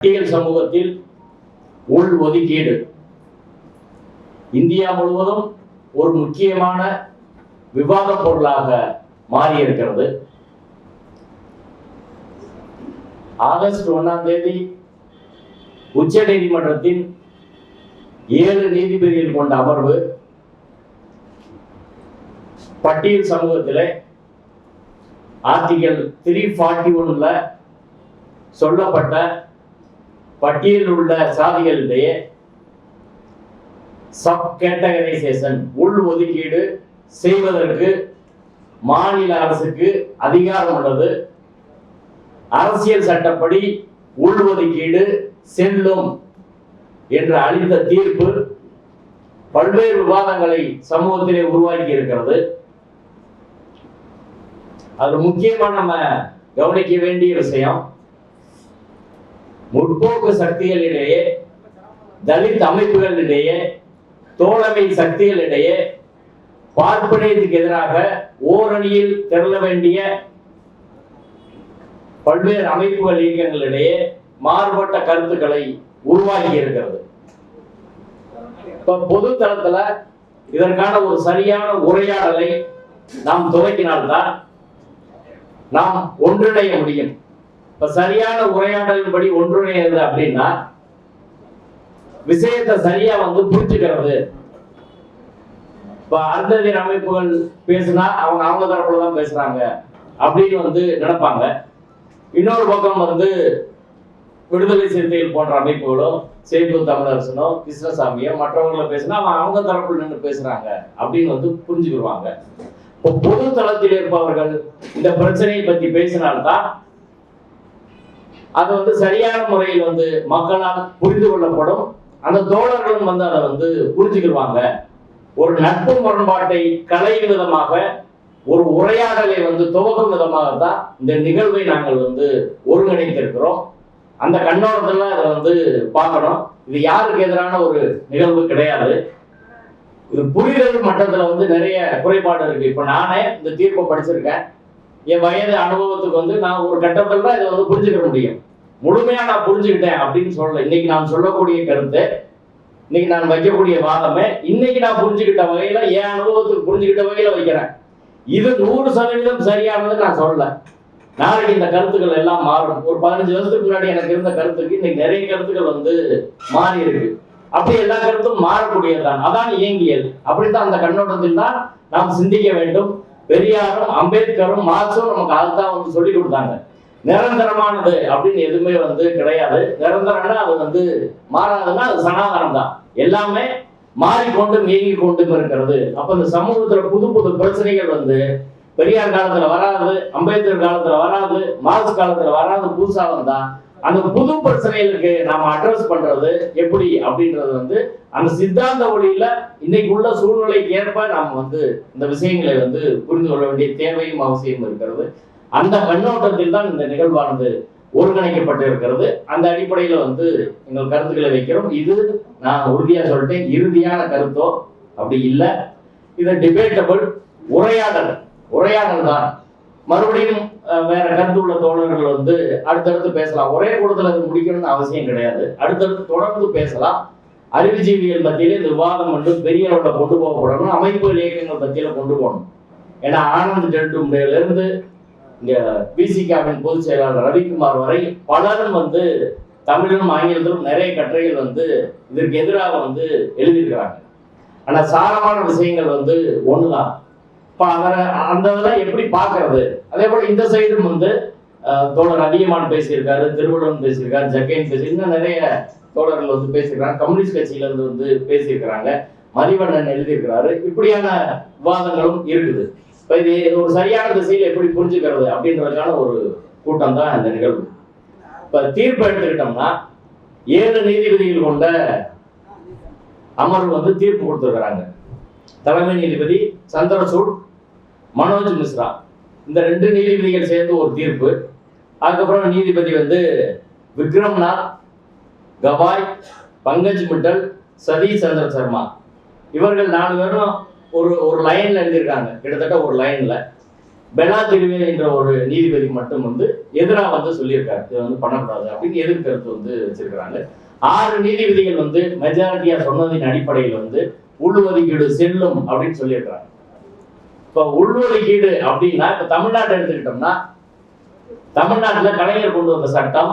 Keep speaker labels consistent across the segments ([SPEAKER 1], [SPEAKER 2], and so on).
[SPEAKER 1] பட்டியல் சமூகத்தில் உள் ஒதுக்கீடு இந்தியா முழுவதும் ஒரு முக்கியமான விவாத பொருளாக மாறியிருக்கிறது. ஆகஸ்ட் 1ஆம் தேதி உச்ச நீதிமன்றத்தின் 7 நீதிபதிகள் கொண்ட அமர்வு பட்டியல் சமூகத்தில் ஆர்டிகல் 341 சொல்லப்பட்ட பட்டியலில் உள்ள சாதிகளிடையே சப் கேட்டகரைசேஷன் உள் ஒதுக்கீடு செய்வதற்கு மாநில அரசுக்கு அதிகாரம் உள்ளது. அரசியல் சட்டப்படி உள் ஒதுக்கீடு செல்லும் என்று அளித்த தீர்ப்பு பல்வேறு விவாதங்களை சமூகத்திலே உருவாக்கி இருக்கிறது. அது முக்கியமா நம்ம கவனிக்க வேண்டிய விஷயம். முற்போக்கு சக்திகளிடையே, தலித் அமைப்புகளிடையே, தோழமை சக்திகளிடையே பார்ப்பனியத்துக்கு எதிராக ஓரணியில் திரள வேண்டிய பல்வேறு அமைப்புகள் இயக்கங்களிடையே மாறுபட்ட கருத்துக்களை உருவாக்கி இருக்கிறது. இப்ப பொது தளத்துல இதற்கான ஒரு சரியான உரையாடலை நாம் துவக்கினால்தான் நாம் ஒன்றிணைய முடியும். இப்ப சரியான உரையாடலின்படி ஒன்றிணைகிறது அப்படின்னா விஷயத்தை சரியா புரிஞ்சுக்கிறது. இப்ப அருந்ததியர் அமைப்புகள் பேசினா அவங்க தரப்புலதான் பேசுறாங்க அப்படின்னு நினைப்பாங்க. இன்னொரு பக்கம் விடுதலை சிறுத்தைகள் போன்ற அமைப்புகளோ, சேப்பு தமிழரசனோ, கிருஷ்ணசாமியோ மற்றவர்களை பேசினா அவங்க தரப்புல நின்று பேசுறாங்க அப்படின்னு புரிஞ்சுக்கிடுவாங்க. இப்போ பொது தளத்தில் இருப்பவர்கள் இந்த பிரச்சனையை பற்றி பேசினால்தான் அது சரியான முறையில் மக்களால் புரிந்து கொள்ளப்படும். அந்த தோழர்களும் அதை புரிஞ்சுக்கிடுவாங்க. ஒரு நட்பு முரண்பாட்டை களையும் விதமாக, ஒரு உரையாடலை துவக்கும் விதமாகத்தான் இந்த நிகழ்வை நாங்கள் ஒருங்கிணைத்திருக்கிறோம். அந்த கண்ணோட்டத்துல அதை பார்க்கணும். இது யாருக்கு எதிரான ஒரு நிகழ்வு கிடையாது. இது புரிதல் மட்டத்துல நிறைய குறைபாடு இருக்கு. இப்ப நானே இந்த தீர்ப்பை படிச்சிருக்கேன். என் வயது அனுபவத்துக்கு நான் ஒரு கட்டத்தில் தான் இதை புரிஞ்சுக்க முடியும். முழுமையா நான் புரிஞ்சுக்கிட்டேன் அப்படின்னு சொல்லல. இன்னைக்கு நான் சொல்லக்கூடிய கருத்து, இன்னைக்கு நான் வைக்கக்கூடிய வாதமே இன்னைக்கு நான் புரிஞ்சுக்கிட்ட வகையில, என் அனுபவத்துக்கு புரிஞ்சுக்கிட்ட வகையில வைக்கிறேன். இது 100% சரியானதுன்னு நான் சொல்லல. நாளைக்கு இந்த கருத்துக்கள் எல்லாம் மாறும். ஒரு 15 வருஷத்துக்கு முன்னாடி எனக்கு இருந்த கருத்துக்கு இன்னைக்கு நிறைய கருத்துக்கள் மாறி இருக்கு. அப்படி எல்லா கருத்தும் மாறக்கூடியதுதான். அதான் இயங்கியல். அப்படித்தான் அந்த கண்ணோட்டத்தில் தான் நாம் சிந்திக்க வேண்டும். பெரியாரும் அம்பேத்கரும் மார்க்சும் நமக்கு அதுதான் சொல்லி கொடுத்தாங்க. நிரந்தரமானது அப்படின்னு எதுவுமே கிடையாது. நிரந்தரம்னா அது மாறாதுன்னா அது சனாதனம் தான். எல்லாமே மாறிக்கொண்டும் இயங்கி கொண்டும் இருக்கிறது. அப்ப இந்த சமூகத்துல புது புது பிரச்சனைகள் பெரியார் காலத்துல வராது, அம்பேத்கர் காலத்துல வராது, மார்க்ஸ் காலத்துல வராது, புதுசா வந்தா அந்த புது பிரச்சனைகளுக்கு நாம அட்ரஸ் பண்றது எப்படி அப்படின்றது அந்த சித்தாந்த ஒளியில இன்னைக்கு உள்ள சூழ்நிலைக்கு ஏற்ப நாம் இந்த விஷயங்களை புரிந்து கொள்ள வேண்டிய தேவையும் அவசியம் இருக்கிறது. அந்த கண்ணோட்டத்தில் தான் இந்த நிகழ்வானது ஒருங்கிணைக்கப்பட்டு இருக்கிறது. அந்த அடிப்படையில எங்கள் கருத்துக்களை வைக்கிறோம். இது நான் உறுதியா சொல்லிட்டேன், இறுதியான கருத்தோ அப்படி இல்லை. இது டிபேட்டபிள் உரையாடல் தான். மறுபடியும் வேற கருத்து உள்ள தோழர்கள் அடுத்தடுத்து பேசலாம். ஒரே கூடத்துல அது முடிக்கணும்னு அவசியம் கிடையாது. அடுத்தடுத்து தொடர்ந்து பேசலாம். அறிவுஜீவிகள் மத்தியில இந்த விவாதம் பெரிய அளவில் கொண்டு போகப்படணும். அமைப்புகள் இயக்கங்கள் மத்தியில கொண்டு போகணும். ஏன்னா ஆனந்த் டெல்டும்ல இருந்து இங்க பிசிகாவின் பொதுச் செயலாளர் ரவிக்குமார் வரை பலரும் தமிழிலும் ஆங்கிலத்திலும் நிறைய கட்டுரைகள் இதற்கு எதிராக எழுதியிருக்கிறாங்க. ஆனா சாரமான விஷயங்கள் ஒண்ணுதான். அந்த இதெல்லாம் எப்படி பார்க்கறது? அதே போல இந்த சைடும் தோழர் அதிகமான் பேசியிருக்காரு, திருவள்ளுவன் பேசியிருக்காரு, ஜக்கைன் பேசி, இன்னும் நிறைய தோழர்கள் பேசியிருக்காங்க. கம்யூனிஸ்ட் கட்சியில இருந்து பேசியிருக்கிறாங்க, மதிவண்ணன் எழுதியிருக்கிறாரு. இப்படியான விவாதங்களும் இருக்குது. இப்ப இது ஒரு சரியான திசையில எப்படி புரிஞ்சுக்கிறது அப்படின்றதுக்கான ஒரு கூட்டம் தான் இந்த நிகழ்வு. இப்ப தீர்ப்பு எடுத்துக்கிட்டோம்னா 7 நீதிபதிகள் கொண்ட அமர்வு தீர்ப்பு கொடுத்துருக்கிறாங்க. தலைமை நீதிபதி சந்திரசூட், மனோஜ் மிஸ்ரா, இந்த 2 நீதிபதிகள் சேர்ந்து ஒரு தீர்ப்பு. அதுக்கப்புறம் நீதிபதி விக்ரம்நாத், கவாய், பங்கஜ் மிட்டல், சதீஷ் சந்திர சர்மா, இவர்கள் 4 பேரும் ஒரு லைன்ல எழுதியிருக்காங்க. கிட்டத்தட்ட ஒரு லைன்ல பெலா திருவே என்ற ஒரு நீதிபதி மட்டும் எதிராக வந்து சொல்லியிருக்காரு, இது வந்து பண்ணக்கூடாது அப்படின்னு எதிர்கருத்து வந்து வச்சிருக்கிறாங்க. 6 நீதிபதிகள் வந்து மெஜாரிட்டியா சொன்னதின் அடிப்படையில் வந்து உள்ஒதுக்கீடு செல்லும் அப்படின்னு சொல்லியிருக்கிறாங்க. இப்போ உள்ஒதுக்கீடு அப்படின்னா இப்ப தமிழ்நாட்டை எடுத்துக்கிட்டோம்னா, தமிழ்நாட்டில் கலைஞர் கொண்டு வந்த சட்டம்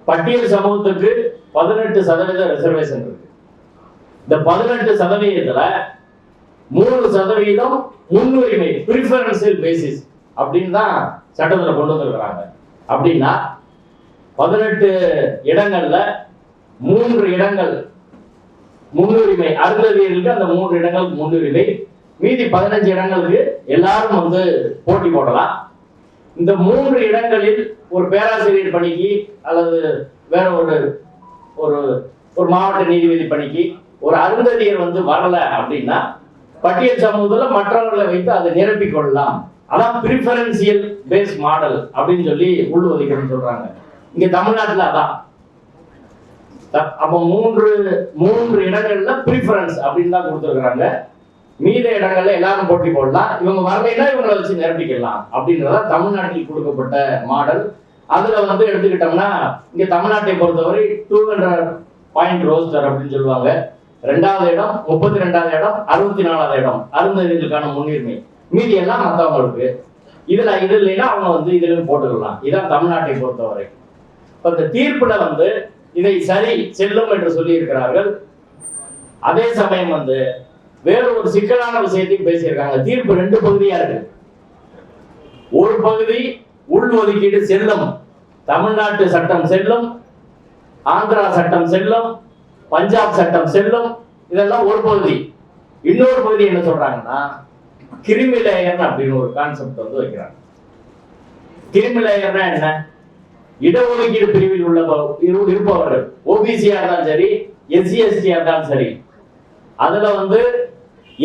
[SPEAKER 1] பட்டியல் சமூகத்துக்கு 18% ரிசர்வேஷன் இருக்கு. இந்த 18%த்துல 3% முன்னுரிமை பிரிஃபரன்சியல் பேசிஸ் அப்படின்னு தான் சட்டத்தில் கொண்டு வந்திருக்கிறாங்க. அப்படின்னா 18 இடங்கள்ல 3 இடங்கள் முன்னுரிமை, அருந்ததியர்களுக்கு அந்த 3 இடங்களுக்கு முன்னுரிமை, மீதி 15 இடங்களுக்கு எல்லாரும் வந்து போட்டி போடலாம். இந்த 3 இடங்களில் ஒரு பேராசிரியர் பணிக்கு அல்லது வேற ஒரு ஒரு மாவட்ட நீதிபதி பணிக்கு ஒரு அருந்ததியர் வந்து வரல அப்படின்னா பட்டியல் சமூகத்தில் மற்றவர்களை வைத்து அதை நிரப்பிக் கொள்ளலாம். அதான் பிரிஃபரன்சியல் பேஸ் மாடல் அப்படின்னு சொல்லி உள்ஒதுக்கீடுன்னு சொல்றாங்க. இங்க தமிழ்நாட்டில் அதான். அப்போ 3 இடங்கள்ல பிரிஃபரன்ஸ் அப்படின்னு தான் கொடுத்துருக்காங்க. மீத இடங்கள்ல எல்லாரும் போட்டி போடலாம், இவங்க வரலைன்னா இவங்களை வச்சு நிரப்பிக்கலாம் அப்படின்றத தமிழ்நாட்டில் கொடுக்கப்பட்ட மாடல். அதுல வந்து எடுத்துக்கிட்டோம்னா இங்க தமிழ்நாட்டை பொறுத்தவரை 200 பாயிண்ட் ரோஸ்டர் அப்படின்னு சொல்லுவாங்க. 2வது இடம், 32வது இடம், 64வது இடம் அருந்ததியர்களுக்கான முன்னுரிமை, மீதி எல்லாம் மற்றவங்களுக்கு. இது இல்லைன்னா அவங்க வந்து இதுல போட்டுக்கலாம். இதான் தமிழ்நாட்டை பொறுத்தவரை. இப்ப இந்த தீர்ப்புல வந்து இதை சரி செல்லும் என்று சொல்லி இருக்கிறார்கள். அதே சமயம் வந்து வேற ஒரு சிக்கலான விஷயத்தையும் பேசியிருக்காங்க. தீர்ப்பு 2 பகுதியா இருக்கு. ஒரு பகுதி உள்ஒதுக்கீடு செல்லும், தமிழ்நாட்டு சட்டம் செல்லும், ஆந்திரா சட்டம் செல்லும், பஞ்சாப் சட்டம் செல்லும், இதெல்லாம் ஒரு பகுதி. இன்னொரு பகுதி என்ன சொல்றாங்கன்னா கிரிமி லேயர் அப்படின்னு ஒரு கான்செப்ட் வந்து வைக்கிறாங்க. கிரிமி லேயர்னா என்ன? இடஒதுக்கீடு பிரிவில் உள்ள இருப்பவர்கள், ஓபிசியா இருந்தாலும் சரி, எஸ்சி எஸ்டியா இருந்தாலும் சரி, அதுல வந்து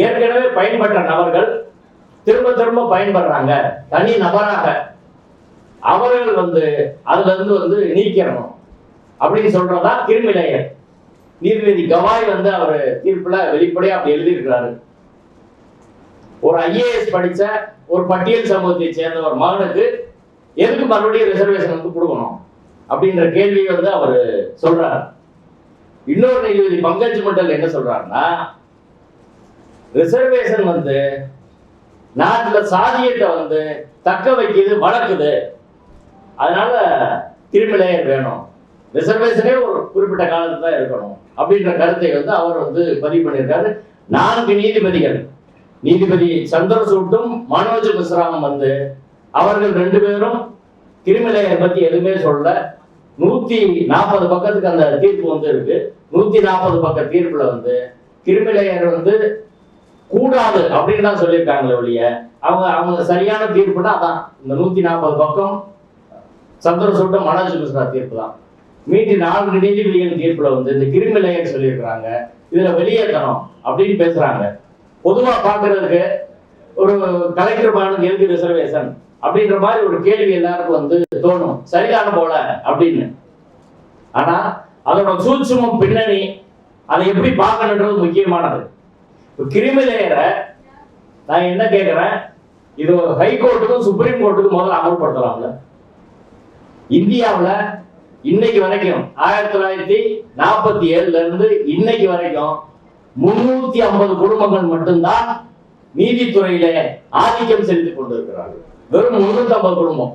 [SPEAKER 1] ஏற்கனவே பயன்பெற்ற நபர்கள் திரும்ப திரும்ப பயன்படுறாங்க தனி நபராக, அவர்கள் வந்து அதுல இருந்து வந்து நீக்கிறணும் அப்படின்னு சொல்றதா கிரிமி லேயர். நீதிபதி கவாய் வந்து அவர் தீர்ப்புல வெளிப்படையா அப்படி எழுதியிருக்கிறாரு. ஒரு ஐஏஎஸ் படிச்ச ஒரு பட்டியல் சமூகத்தை சேர்ந்த ஒரு மகனுக்கு எதுக்கு மறுபடியும் ரிசர்வேஷன் வந்து கொடுக்கணும் அப்படின்ற கேள்வியை வந்து அவர் சொல்றாரு. இன்னொரு நீதிபதி பங்கஜ் மண்டல் என்ன சொல்றாருன்னா, ரிசர்வேஷன் வந்து நாட்டுல சாதியத்தை வந்து தக்க வைக்கிறது, வளர்க்குது, அதனால கிரிமி லேயர் வேணும், ரிசர்வேஷனே ஒரு குறிப்பிட்ட காலத்துல தான் இருக்கணும் அப்படின்ற கருத்தை வந்து அவர் வந்து பதிவு பண்ணியிருக்காரு. 4 நீதிபதிகள், நீதிபதி சந்திரசூட்டும் மனோஜ் மிஸ்ராவும் வந்து அவர்கள் 2 பேரும் கிரிமி லேயர் பத்தி எதுவுமே சொல்ல. 140 பக்கத்துக்கு அந்த தீர்ப்பு வந்து இருக்கு. 140 பக்க தீர்ப்புல வந்து கிரிமி லேயர் வந்து கூடாது அப்படின்னு தான் சொல்லியிருக்காங்களே ஒழிய அவங்க சரியான தீர்ப்புனா அதான் இந்த 140 பக்கம் சந்திரசூட்டும் மனோஜ் மிஸ்ரா தீர்ப்பு தான். மீதி 4 நீதிபதிகள் தீர்ப்புல வந்து இந்த கிரிமி லேயர் சொல்லியிருக்கிறாங்க, இதுல வெளியேற்றணும் அப்படின்னு பேசுறாங்க. பொதுவா பாக்குறதுக்கு ஒரு கலெக்டர் மகனுக்கு எதுக்கு ரிசர்வேஷன் அப்படின்ற மாதிரி ஒரு கேள்வி எல்லாருக்கும் வந்து தோணும், சரியான போல அப்படின்னு. ஆனா அதோட சூட்சுமம் பின்னணி அதை எப்படி பார்க்கணுன்றது முக்கியமானது. கிரிமி லேயரை நான் என்ன கேட்கிறேன், இது ஹைகோர்ட்டுக்கும் சுப்ரீம் கோர்ட்டுக்கும் முதல்ல அமல்படுத்தலாம்ல. இந்தியாவில் இன்னைக்கு வரைக்கும் 1947 இருந்து இன்னைக்கு வரைக்கும் 350 குடும்பங்கள் மட்டும்தான் நீதித்துறையில ஆதிக்கம் செலுத்திக் கொண்டிருக்கிறார்கள். வெறும் 350 குடும்பம்.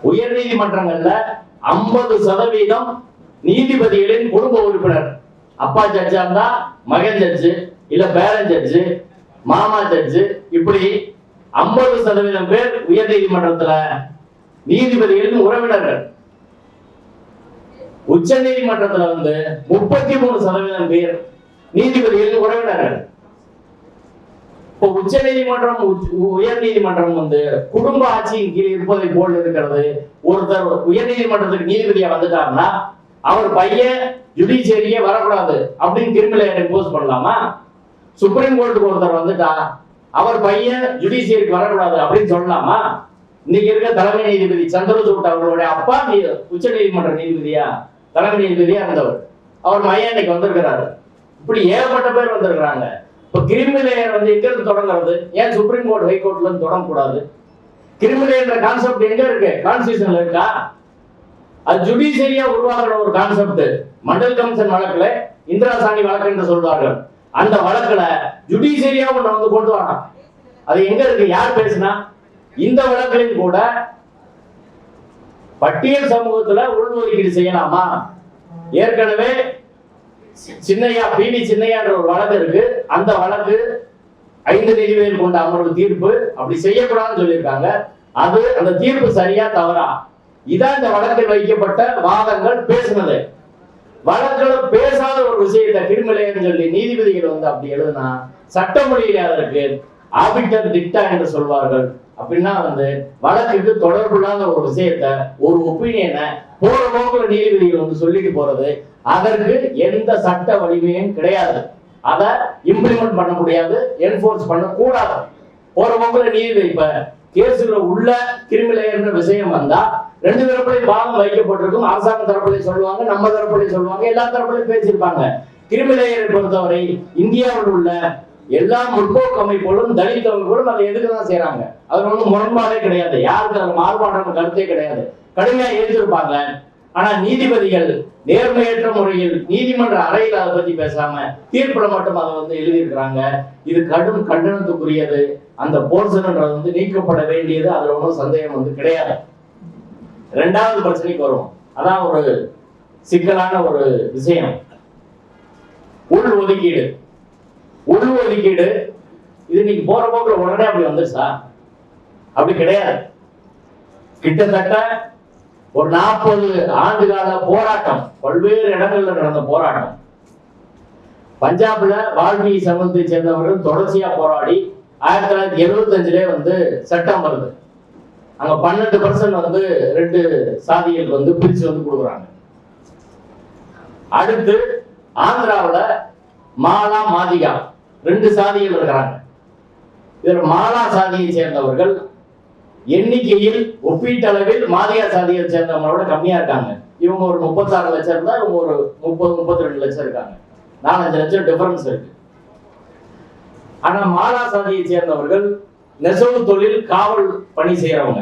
[SPEAKER 1] உயர் நீதிமன்றங்கள்ல 50% நீதிபதிகளின் குடும்ப உறுப்பினர், அப்பா ஜட்ஜா இருந்தா மகன் ஜட்ஜு, இல்ல பேரன் ஜட்ஜு, மாமா ஜட்ஜு, இப்படி 50% பேர் உயர் நீதிமன்றத்துல நீதிபதிகளின் உறவினர்கள். உச்ச நீதிமன்றத்துல வந்து 33% பேர் நீதிபதிகளின் உறவினர்கள். இப்போ உச்ச நீதிமன்றம் உயர் நீதிமன்றம் வந்து குடும்ப ஆட்சியின் கீழ் இருப்பதை போல் இருக்கிறது. ஒருத்தர் உயர் நீதிமன்றத்துக்கு நீதிபதியா வந்துட்டாருன்னா அவர் பையன் ஜுடிஷியரியே வரக்கூடாது அப்படின்னு கிரிமி லேயர் இம்போஸ் பண்ணலாமா? சுப்ரீம் கோர்ட்டுக்கு ஒருத்தர் வந்துட்டா அவர் பையன் ஜுடிஷியரிக்கு வரக்கூடாது அப்படின்னு சொல்லலாமா? இன்னைக்கு இருக்க தலைமை நீதிபதி சந்திரசூட் அவர்களுடைய அப்பா உச்ச நீதிமன்ற நீதிபதியா தலைமை நீதிபதியா இருந்தவர், அவர் மையம் இன்னைக்கு வந்திருக்கிறாரு. இப்படி ஏகப்பட்ட பேர் வந்திருக்கிறாங்க. இப்ப கிரிமி லேயர் வந்து எங்க இருந்து தொடங்குறது? ஏன் சுப்ரீம் கோர்ட் ஹைகோர்ட்ல இருந்து தொடங்கக்கூடாது? கிரிமினல் என்ற கான்செப்ட் எங்க இருக்கு? கான்ஸ்டிடியூஷன்ல இருக்கா? அது ஜுடிஷியரியா உருவாக்குற ஒரு கான்செப்ட். மண்டல் கமிஷன் வழக்குல இந்திரா சாணி வழக்கு என்று சொல்வார்கள். அந்த வழக்குல ஜுடிஷியரியா ஒண்ணு வந்து கொண்டு வரான். அது எங்க இருக்கு? யார் பேசினா? இந்த வழக்கிலும் கூட பட்டியல் சமூகத்துல உள்ஒதுக்கீடு செய்யலாமா? ஏற்கனவே சின்னையா பிவி சின்னையான்ற ஒரு வழக்கு இருக்கு. அந்த வழக்கு 5 நீதிபதிகள் கொண்ட அமர்வு தீர்ப்பு அப்படி செய்யக்கூடாதுன்னு சொல்லியிருக்காங்க. அது அந்த தீர்ப்பு சரியா தவறா? இதான் இந்த வழக்கில் வைக்கப்பட்ட வாதங்கள் பேசுனது. வழக்குல பேசாத ஒரு விஷயத்தை கிரிமினல் சொல்லி நீதிபதிகள் வந்து அப்படி எழுதுனா சட்ட மொழியில அதற்கு ஆபிட்டர் டிக்டா என்று சொல்வார்கள். அப்படின்னா வந்து வழக்குக்கு தொடர்புள்ளாத ஒரு விஷயத்த ஒரு ஒப்பீனியனை போற போக்குல நீதிபதிகள் வந்து சொல்லிட்டு போறது, அதற்கு எந்த சட்ட வலிமையும் கிடையாது. அதை இம்ப்ளிமெண்ட் பண்ண முடியாது, என்போர்ஸ் பண்ண கூடாது. போற போக்குல நீதிபதி இப்ப கேஸ்ல உள்ள கிரிமினல் விஷயம் வந்தா 2 தரப்புலையும் பாகம் வைக்கப்பட்டிருக்கும். அரசாங்க தரப்புலையும் சொல்லுவாங்க, நம்ம தரப்புலையும் சொல்லுவாங்க, எல்லா தரப்புலையும் பேசியிருப்பாங்க. கிரிமினலை பொறுத்தவரை இந்தியாவில் உள்ள எல்லா முற்போக்கு அமைப்புகளும் தலித் அமைப்புகளும் அதை எதுக்குதான் செய்யறாங்க. அது ஒன்றும் முரண்பாடே கிடையாது. யாருக்கு அது மாறுபாடான கருத்தே கிடையாது. கடுமையா ஏற்றிருப்பாங்க. ஆனா நீதிபதிகள் நேர்மையற்ற முறையில் நீதிமன்ற அறையில் அதை பத்தி பேசாம தீர்ப்புல மட்டும் அதை வந்து எழுதியிருக்கிறாங்க. இது கடும் கண்டனத்துக்குரியது. அந்த போர்ஷன்ன்றது வந்து நீக்கப்பட வேண்டியது. அதுல ஒன்றும் சந்தேகம் வந்து கிடையாது. 2வது பிரச்சனைக்கு வரும். அதான் ஒரு சிக்கலான ஒரு விஷயம், உள் ஒதுக்கீடு. உள் ஒதுக்கீடு இது இன்னைக்கு போற போக்குல உடனே அப்படி வந்துருச்சா? அப்படி கிடையாது. கிட்டத்தட்ட ஒரு 40 ஆண்டு கால போராட்டம், பல்வேறு இடங்கள்ல நடந்த போராட்டம். பஞ்சாப்ல வால்மீகி சமூகத்தை சேர்ந்தவர்கள் தொடர்ச்சியா போராடி 1975 வந்து சட்டம் வருது. அங்க 12% வந்து 2 சாதிகள் வந்து பிரிச்சு வந்து கொடுக்குறாங்க. அடுத்து ஆந்திராவில் மாலா மாதிகா 2 சாதிகள் இருக்கிறாங்க. இதுல மாலா சாதியை சேர்ந்தவர்கள் எண்ணிக்கையில் ஒப்பீட்டளவில் மாதிகா சாதியை சேர்ந்தவங்களோட கம்மியா இருக்காங்க. இவங்க ஒரு 36 லட்சம் இருந்தா இவங்க ஒரு 30-32 லட்சம் இருக்காங்க. 4-5 லட்சம் டிஃபரன்ஸ் இருக்கு. ஆனா மாலா சாதியை சேர்ந்தவர்கள் நெசவு தொழில், காவல் பணி செய்யறவங்க.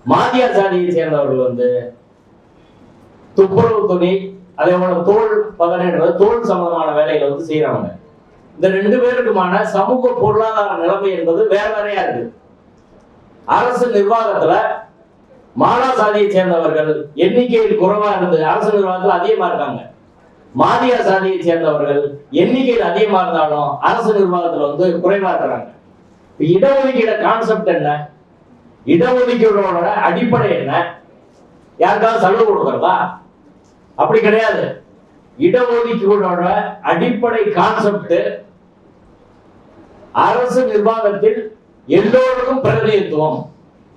[SPEAKER 1] மாதியா சாதியை சேர்ந்தவர்கள் வந்து துப்புரவு துணி, அதே போல தோல் பதனிடுறது, தோல் சம்பந்தமான வேலைகளை வந்து செய்யறவங்க. இந்த 2 பேருக்குமான சமூக பொருளாதார நிலைமை என்பது வேற வேறையா இருக்கு. அரசு நிர்வாகத்துல மாலா சாதியை சேர்ந்தவர்கள் எண்ணிக்கையில் குறைவா இருந்து அரசு நிர்வாகத்துல அதிகமா இருக்காங்க. மாதியா சாதியை சேர்ந்தவர்கள் எண்ணிக்கையில் அதிகமா இருந்தாலும் அரசு நிர்வாகத்துல வந்து குறைவா இருக்கிறாங்க. இடஒதுக்கீடு கான்செப்ட் என்ன? இடஒதுக்கீடோட அடிப்படை என்ன? யாருக்காவது சலுகை கொடுக்கறதா? அப்படி கிடையாது. இடஒதுக்கீடோட அடிப்படை கான்செப்ட் அரசு நிர்வாகத்தில் எல்லோருக்கும் பிரதிநிதித்துவம்,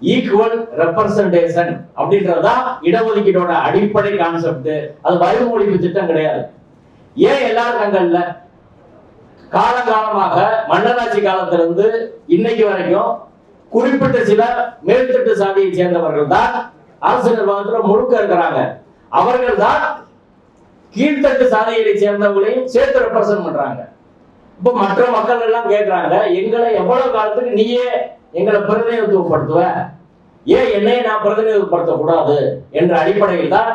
[SPEAKER 1] ஈக்குவல் ரெப்ரசன்டேஷன் அப்படின்றதா இடஒதுக்கீடோட அடிப்படை கான்செப்ட். அது வரிமொழிப்பு திட்டம் கிடையாது. ஏன் எல்லாருக்கும் அங்க இல்ல? காலகாலமாக மன்னராட்சி காலத்திலிருந்து இன்னைக்கு வரைக்கும் குறிப்பிட்ட சில மேல்தட்டு சாதியை சேர்ந்தவர்கள் தான் அரசு நிர்வாகத்தில் முழுக்க இருக்கிறாங்க. அவர்கள் தான் கீழ்த்தட்டு சாதிகளை சேர்ந்தவர்களையும் சேர்த்து ரெப்ரசன்ட் பண்றாங்க. இப்ப மற்ற மக்கள் எல்லாம் கேட்கிறாங்க, எங்களை எவ்வளவு காலத்துக்கு நீயே எங்களை பிரதிநிதித்துவப்படுத்துவ, ஏன் என்னையே நான் பிரதிநிதித்துவப்படுத்த கூடாது என்ற அடிப்படையில் தான்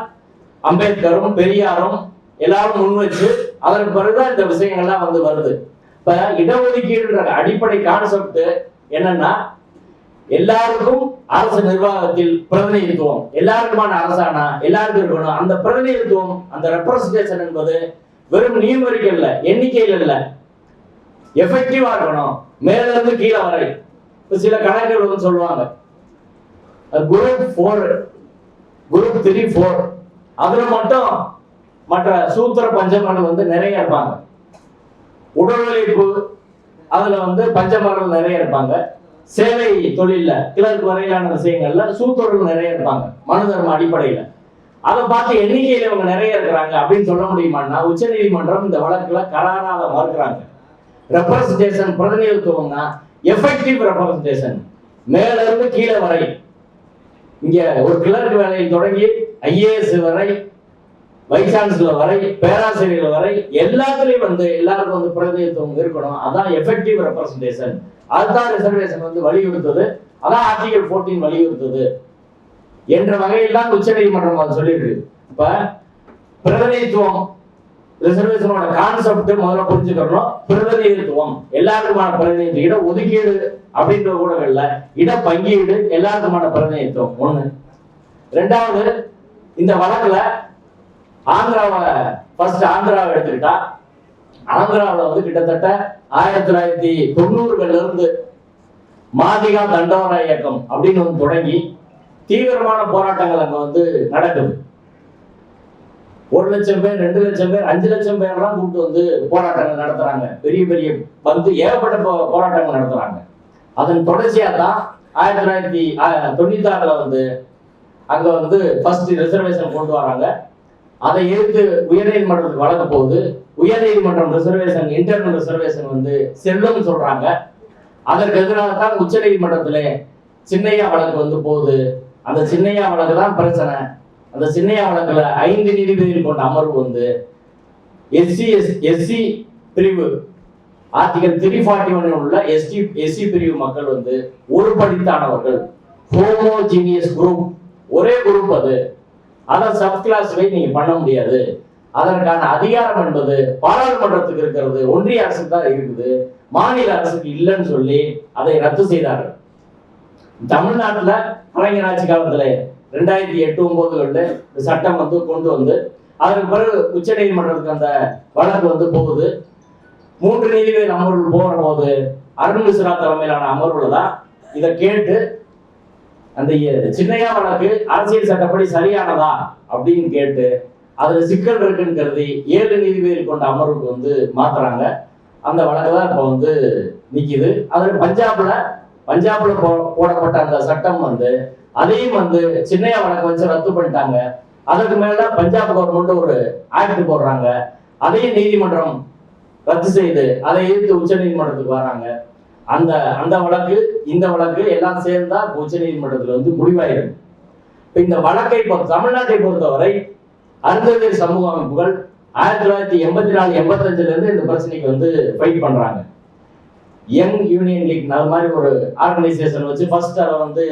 [SPEAKER 1] அம்பேத்கரும் பெரியாரும் எல்லாரும் முன் வச்சு அதற்கு பிறகுதான் இந்த விஷயங்கள்லாம் வந்து வருது. இப்ப இடஒதுக்கீடுன்ற அடிப்படை கான்செப்ட் என்னன்னா, எல்லாருக்கும் அரசு நிர்வாகத்தில் பிரதிநிதித்துவம், எல்லாருக்குமான அரசாணா எல்லாருக்கும் இருக்கணும். அந்த பிரதிநிதித்துவம், அந்த ரெப்ரசன்டேஷன் என்பது வெறும் நியூமெரிக்கல் இல்ல, எண்ணிக்கையில் இல்ல, எஃபெக்டிவா இருக்கணும். மேல இருந்து கீழே வரை. இப்ப சில கணக்குகள் வந்து சொல்லுவாங்க, குரூப் 4, குரூப் 3, 4 அதுல மட்டும் மற்ற சூத்திர பஞ்சமர்கள் வந்து நிறைய இருப்பாங்க. உடல் உழைப்பு அதுல வந்து பஞ்சமர்கள் நிறைய இருப்பாங்க. சேவை தொழில கிழக்கு வரையிலான விஷயங்கள்ல சூத்திரர்கள் நிறைய இருப்பாங்க மனு தர்ம அடிப்படையில. அதை பார்த்து எண்ணிக்கையில இவங்க நிறைய இருக்கிறாங்க அப்படின்னு சொல்ல முடியுமான்னா, உச்ச நீதிமன்றம் இந்த வழக்குல கராரா அதை மறுக்கிறாங்க. ரெப்ரசன்டேஷன் பிரதிநிதித்துவம்னா எஃபெக்டிவ் ரெப்ரசன்டேஷன், மேல இருந்து கீழே வரை. இங்க ஒரு கிளர்க் வேலையில் தொடங்கி ஐஏஎஸ் வரை, வைஸ் சான்சலர் வரை, பேராசிரியர் வரை எல்லாத்துலயும் வந்து எல்லாருக்கும் வந்து பிரதிநிதித்துவம் இருக்கணும். அதான் எஃபெக்டிவ் ரெப்ரசன்டேஷன். அதுதான் ரிசர்வேஷன் வந்து வலியுறுத்தது. அதான் ஆர்டிகல் 14 வலியுறுத்துது என்ற வகையில் தான் உச்ச நீதிமன்றம் அதை சொல்லியிருக்கு. இப்ப பிரதிநிதித்துவம் ரிசர்வேஷனோட கான்செப்ட் முதல்ல புரிஞ்சுக்கணும். பிரதிநிதித்துவம் எல்லாருக்குமான பிரதிநிதித்துவம், இட ஒதுக்கீடு அப்படின்ற ஊடகங்கள்ல இட பங்கீடு எல்லாருக்குமான பிரதிநிதித்துவம் ஒண்ணு. ரெண்டாவது, இந்த வழக்குல ஆந்திராவை எடுத்துக்கிட்டா ஆந்திராவில் வந்து கிட்டத்தட்ட 1990களிலிருந்து இருந்து மாதிகா தண்டோர இயக்கம் அப்படின்னு வந்து தொடங்கி தீவிரமான போராட்டங்கள் அங்க வந்து நடக்குது. 1 லட்சம் பேர், 2 லட்சம் பேர், 5 லட்சம் பேர்லாம் கூப்பிட்டு வந்து போராட்டங்கள் நடத்துறாங்க. பெரிய பெரிய வந்து ஏகப்பட்ட போராட்டங்கள் நடத்துறாங்க. அதன் தொடர்ச்சியா தான் 1996ல வந்து அங்க வந்து ஃபர்ஸ்ட் ரிசர்வேஷன் கொண்டு வராங்க. அதை எதிர்த்து உயர்நீதிமன்றத்துக்கு வழங்க போகுது. உயர்நீதிமன்றம் ரிசர்வேஷன், இன்டர்னல் ரிசர்வேஷன் வந்து செல்லும்னு சொல்றாங்க. அதற்கு எதிராக தான் உச்ச நீதிமன்றத்துல சின்னையா வழக்கு வந்து போகுது. அந்த சின்னையா வழக்கு தான் பிரச்சனை. அந்த சின்னையா வழக்குல 5 நீதிபதிகள் கொண்ட அமர்வு வந்து எஸ்சி பிரிவு ஆர்டிகல் 341 உள்ள எஸ்சி பிரிவு மக்கள் வந்து ஒரு படித்தானவர்கள், ஹோமோஜீனியஸ் குரூப், ஒரே குரூப். அதை சப் கிளாஸ் நீங்க பண்ண முடியாது. அதற்கான அதிகாரம் என்பது பாராளுமன்றத்துக்கு இருக்கிறது, ஒன்றிய அரசுக்கு தான் இருக்குது, மாநில அரசுக்கு இல்லைன்னு சொல்லி அதை ரத்து செய்தார்கள். தமிழ்நாட்டுல கலைஞர் ஆட்சி காலத்துல 2008-09 சட்டம் வந்து கொண்டு வந்து அதற்கு பிறகு உச்ச நீதிமன்றத்துக்கு அந்த வழக்கு வந்து போகுது. 3 நீதிபதி அமர்வுகள் போகிற போது அருண் மிஸ்ரா தலைமையிலான அமர்வுல தான் இதை கேட்டு அந்த சின்னையா வழக்கு அரசியல் சட்டப்படி சரியானதா அப்படின்னு கேட்டு அதுல சிக்கல் இருக்குன்னு கருதி 7 நீதிபதிகள் கொண்ட அமர்வுக்கு வந்து மாத்துறாங்க. அந்த வழக்கு தான் இப்ப வந்து நிக்குது. அதுல பஞ்சாப்ல போடப்பட்ட அந்த சட்டம் வந்து அதையும் வந்து சின்னையா வழக்கு வச்சு ரத்து பண்ணிட்டாங்க. அதற்கு மேல பஞ்சாப் கவர்மெண்ட் ஒரு ஆக்ட் போடுறாங்க. அதையும் நீதிமன்றம் ரத்து செய்து அதை எதிர்த்து உச்ச நீதிமன்றத்துக்கு வராங்க. அந்த வழக்கு இந்த வழக்கு எல்லாம் சேர்ந்தா உச்ச நீதிமன்றத்துல வந்து முடிவாயிருக்கு. இந்த வழக்கை தமிழ்நாட்டை பொறுத்தவரை அருந்ததியர் சமூக அமைப்புகள் 1984-85 இருந்து இந்த பிரச்சனைக்கு வந்து ஃபைட் பண்றாங்க. யங் யூனியன் லீக் அது மாதிரி ஒரு ஆர்கனைசேஷன் வச்சு ஃபர்ஸ்ட் அதை வந்து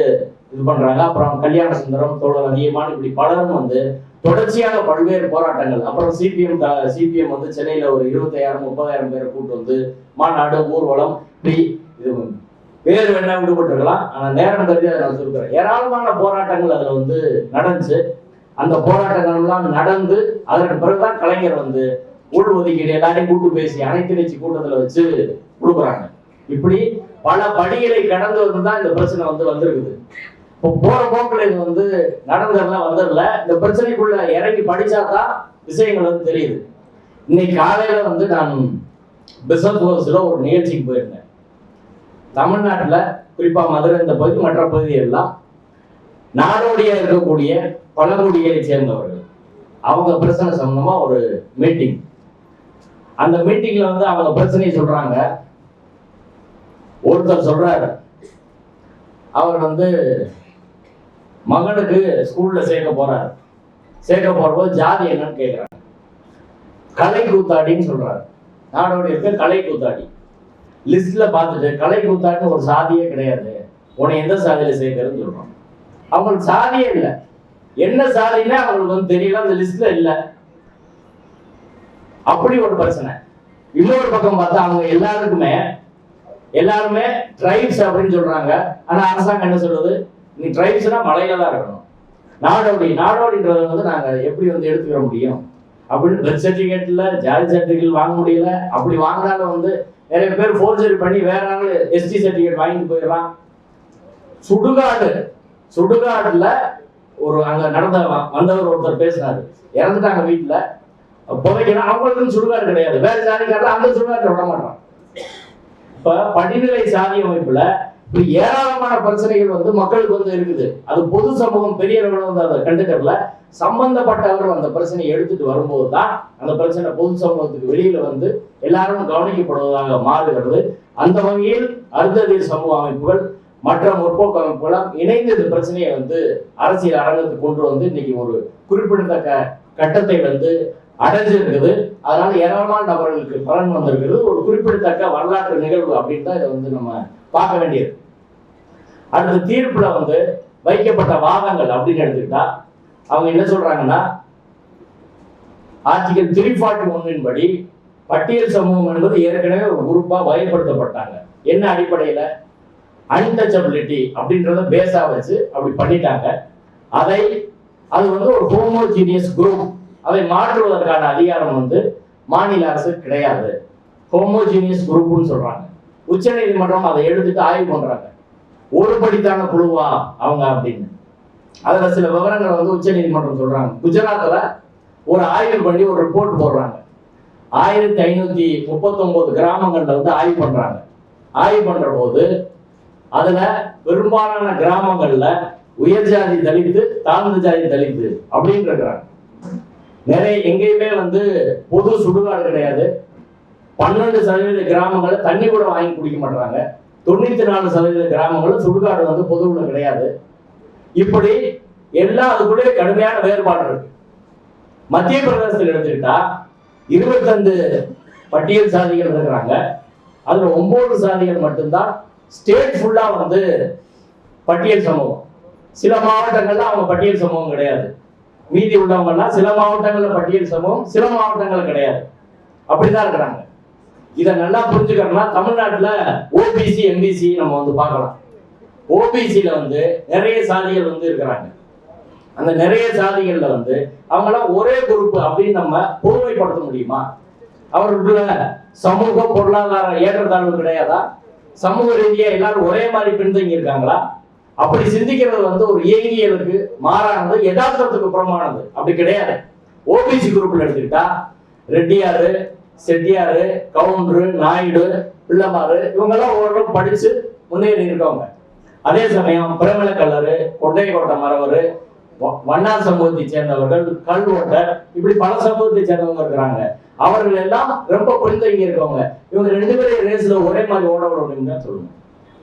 [SPEAKER 1] இது பண்றாங்க. அப்புறம் கல்யாண சுந்தரம், தோழர் அதிகமான இப்படி பலரும் வந்து தொடர்ச்சியாக பல்வேறு போராட்டங்கள். அப்புறம் சிபிஎம் வந்து சென்னையில ஒரு 25,000-30,000 பேரை கூட்டு வந்து மாநாடு, ஊர்வலம், இப்படி இது பேர் வேணா விடுபட்டிருக்கலாம். ஆனா நேரம் கருதி அதை நான் சொல்றேன். ஏராளமான போராட்டங்கள் அதுல வந்து நடந்துச்சு. அந்த போராட்டங்கள் எல்லாம் நடந்து அதற்கு பிறகுதான் கலைஞர் வந்து உள் ஒதுக்கீடு எல்லாரையும் கூட்டு பேசி அனைத்து கட்சி கூட்டத்துல வச்சு கொடுக்குறாங்க. இப்படி பல படிகளை கடந்து வந்துதான் இந்த பிரச்சனை வந்து வந்திருக்குது. இப்போ போற போக்குல இது வந்து நடந்ததெல்லாம் வந்ததில்ல. இந்த பிரச்சனைக்குள்ள இறங்கி படிச்சாதான் விஷயங்கள் வந்து தெரியுது. இன்னைக்கு காலையில வந்து நான் பிசப் ஹவுஸ்ல ஒரு நிகழ்ச்சிக்கு போயிருந்தேன். தமிழ்நாட்டுல குறிப்பா மதுரை இந்த பகுதி மற்ற பகுதியெல்லாம் நாடோடியா இருக்கக்கூடிய பழங்குடிகளை சேர்ந்தவர்கள் அவங்க பிரச்சனை சம்பந்தமா ஒரு மீட்டிங். அந்த மீட்டிங்ல வந்து அவங்க பிரச்சனையை சொல்றாங்க. ஒருத்தர் சொல்றாரு, அவர் வந்து மகனுக்கு ஸ்கூல்ல சேர்க்க போறபோது ஜாதி என்னன்னு கேட்கிறாங்க. கலை கூத்தாடின்னு சொல்றாரு. நாடோடி இருக்க கலை கூத்தாடி லிஸ்ட்ல பார்த்துட்டு கலை கூத்தாடின்னு ஒரு சாதியே கிடையாது, உன்னை எந்த சாதியில சேர்க்கறதுன்னு சொல்றாங்க. அவங்களுக்கு சாதியே இல்லை. என்ன சாதின்னா அவங்களுக்கு வந்து தெரியல, அந்த லிஸ்ட்ல இல்ல. அப்படி ஒரு பிரச்சனை. இன்னொரு பக்கம் பார்த்தா அவங்க எல்லாருமே ட்ரைப்ஸ் அப்படின்னு சொல்றாங்க. ஆனா அரசாங்கம் என்ன சொல்றது, நீ ட்ரைப்ஸ்னா மலையில தான் இருக்கணும். நாடோடின்றது வந்து நாங்க எப்படி வந்து எடுத்துக்கிற முடியும் அப்படின்னு பர்த் சர்டிபிகேட்ல ஜாதி சர்டிபிகேட் வாங்க முடியல. அப்படி வாங்கினாலும் வந்து நிறைய பேர் ஃபோர்ஜரி பண்ணி வேற ஆள் எஸ்டி சர்டிபிகேட் வாங்கிட்டு போயிடலாம். சுடுகாடுல ஒரு அங்க வந்தவர் ஒருத்தர் பேசினாரு, இறந்துட்டாங்க வீட்டுல புதைக்கணும், அவங்களுக்கும் சுடுகாடு கிடையாது, வேற ஜாதிக்காரர் அந்த சுடுகாட்டை விட மாட்டான். இப்ப படிநிலை சாதி அமைப்புல ஏராளமான பிரச்சனைகள் வந்து மக்களுக்கு வந்து இருக்குது. அது பொது சமூகம் பெரிய அளவில் வந்து அதை கண்டுக்கறல. சம்பந்தப்பட்டவர் அந்த பிரச்சனையை எடுத்துட்டு வரும்போது தான் அந்த பிரச்சனை பொது சமூகத்துக்கு வெளியில வந்து எல்லாரும் கவனிக்கப்படுவதாக மாறுகிறது. அந்த வகையில் அருந்ததியர் சமூக அமைப்புகள் மற்ற முற்போக்கு அமைப்புகளும் இணைந்து இந்த பிரச்சனையை வந்து அரசியல் அரங்கத்துக்கு கொண்டு வந்து இன்னைக்கு ஒரு குறிப்பிடத்தக்க கட்டத்தை வந்து அடைஞ்சிருக்குது. அதனால ஏராளமான நபர்களுக்கு பலன் வந்திருக்கிறது. ஒரு குறிப்பிடத்தக்க வரலாற்று நிகழ்வு அப்படின்னு தான் இதை வந்து நம்ம பார்க்க வேண்டியது. அடுத்த தீர்ப்புல வந்து வைக்கப்பட்ட வாதங்கள் அப்படின்னு எடுத்துக்கிட்டா அவங்க என்ன சொல்றாங்கன்னா, ஆர்டிகல் 341 படி பட்டியல் சமூகம் என்பது ஏற்கனவே ஒரு குரூப்பா வகைப்படுத்தப்பட்டாங்க. என்ன அடிப்படையில? அன்டச்சபிலிட்டி அப்படின்றத பேஸா வச்சு அப்படி பண்ணிட்டாங்க. அது வந்து ஒரு ஹோமோஜீனியஸ் குரூப். அதை மாற்றுவதற்கான அதிகாரம் வந்து மாநில அரசு கிடையாது. ஹோமோஜீனியஸ் குரூப்னு சொல்றாங்க. உச்ச நீதிமன்றம் அதை எடுத்துட்டு ஆய்வு பண்றாங்க. ஒரு படித்தான குழுவா அவங்க அப்படின்னு. அதுல சில விவரங்களை வந்து உச்ச நீதிமன்றம் சொல்றாங்க. குஜராத்ல ஒரு ஆய்வு பண்ணி ஒரு ரிப்போர்ட் போடுறாங்க. 1539 கிராமங்கள்ல வந்து ஆய்வு பண்றாங்க. ஆய்வு பண்ற போது அதுல பெரும்பாலான கிராமங்கள்ல உயர் ஜாதி தலித்து, தாழ்ந்த ஜாதி தலித்து அப்படின்னு இருக்கிறாங்க. நிறைய எங்கேயுமே வந்து பொது சுடுகாடு கிடையாது. 12% கிராமங்கள்ல தண்ணி கூட வாங்கி குடிக்க மாட்டாங்க. 94% கிராமங்களும் சுடுகாடு வந்து பொதுவுல கிடையாது. இப்படி எல்லாம் அதுக்குள்ளே கடுமையான வேறுபாடு இருக்கு. மத்திய பிரதேசத்தில் எடுத்துக்கிட்டா 25 பட்டியல் சாதிகள் இருக்கிறாங்க. அதுல 9 சாதிகள் மட்டும்தான் ஸ்டேட் ஃபுல்லா வந்து பட்டியல் சமூகம். சில மாவட்டங்கள்ல அவங்க பட்டியல் சமூகம் கிடையாது. மீதி உள்ளவங்கலாம் சில மாவட்டங்கள்ல பட்டியல் சமூகம், சில மாவட்டங்கள் கிடையாது. அப்படிதான் இருக்கிறாங்க. இதை நல்லா புரிஞ்சுக்கணும்னா தமிழ்நாட்டுல ஓபிசி, எம்பிசி நம்ம வந்து பார்க்கலாம். ஓபிசியில வந்து நிறைய சாதிகள் வந்து இருக்கிறாங்க. அந்த நிறைய சாதிகள்ல வந்து அவங்களாம் ஒரே குரூப் அப்படின்னு நம்ம பொதுமைப்படுத்த முடியுமா? அவர்களுக்குள்ள சமூக பொருளாதார ஏற்றத்தாழ்வு கிடையாதா? சமூக ரீதியா எல்லாரும் ஒரே மாதிரி பின்தங்கி இருக்காங்களா? அப்படி சிந்திக்கிறது வந்து ஒரு இயங்கியலுக்கு மாறானது, யதார்த்தத்துக்கு புறமானது. அப்படி கிடையாது. ஓபிசி குரூப்ல எடுத்துக்கிட்டா ரெட்டியாரு, செட்டியாரு, கவுண்டரு, நாயுடு, பிள்ளைமாரு இவங்கெல்லாம் ஓரளவு படிச்சு முன்னேறி இருக்கவங்க. அதே சமயம் பிரமல கல்லரு, கொட்டை கோட்டை மரவர், வண்ணார் சமூகத்தை சேர்ந்தவர்கள், கல்வொட்டர், இப்படி பல சமூகத்தை சேர்ந்தவங்க இருக்கிறாங்க. அவர்கள் எல்லாம் ரொம்ப பின்தங்கி இருக்கவங்க. இவங்க 2 பேரும் ரேஸ்ல ஒரே மாதிரி ஓட விட சொல்லுங்க.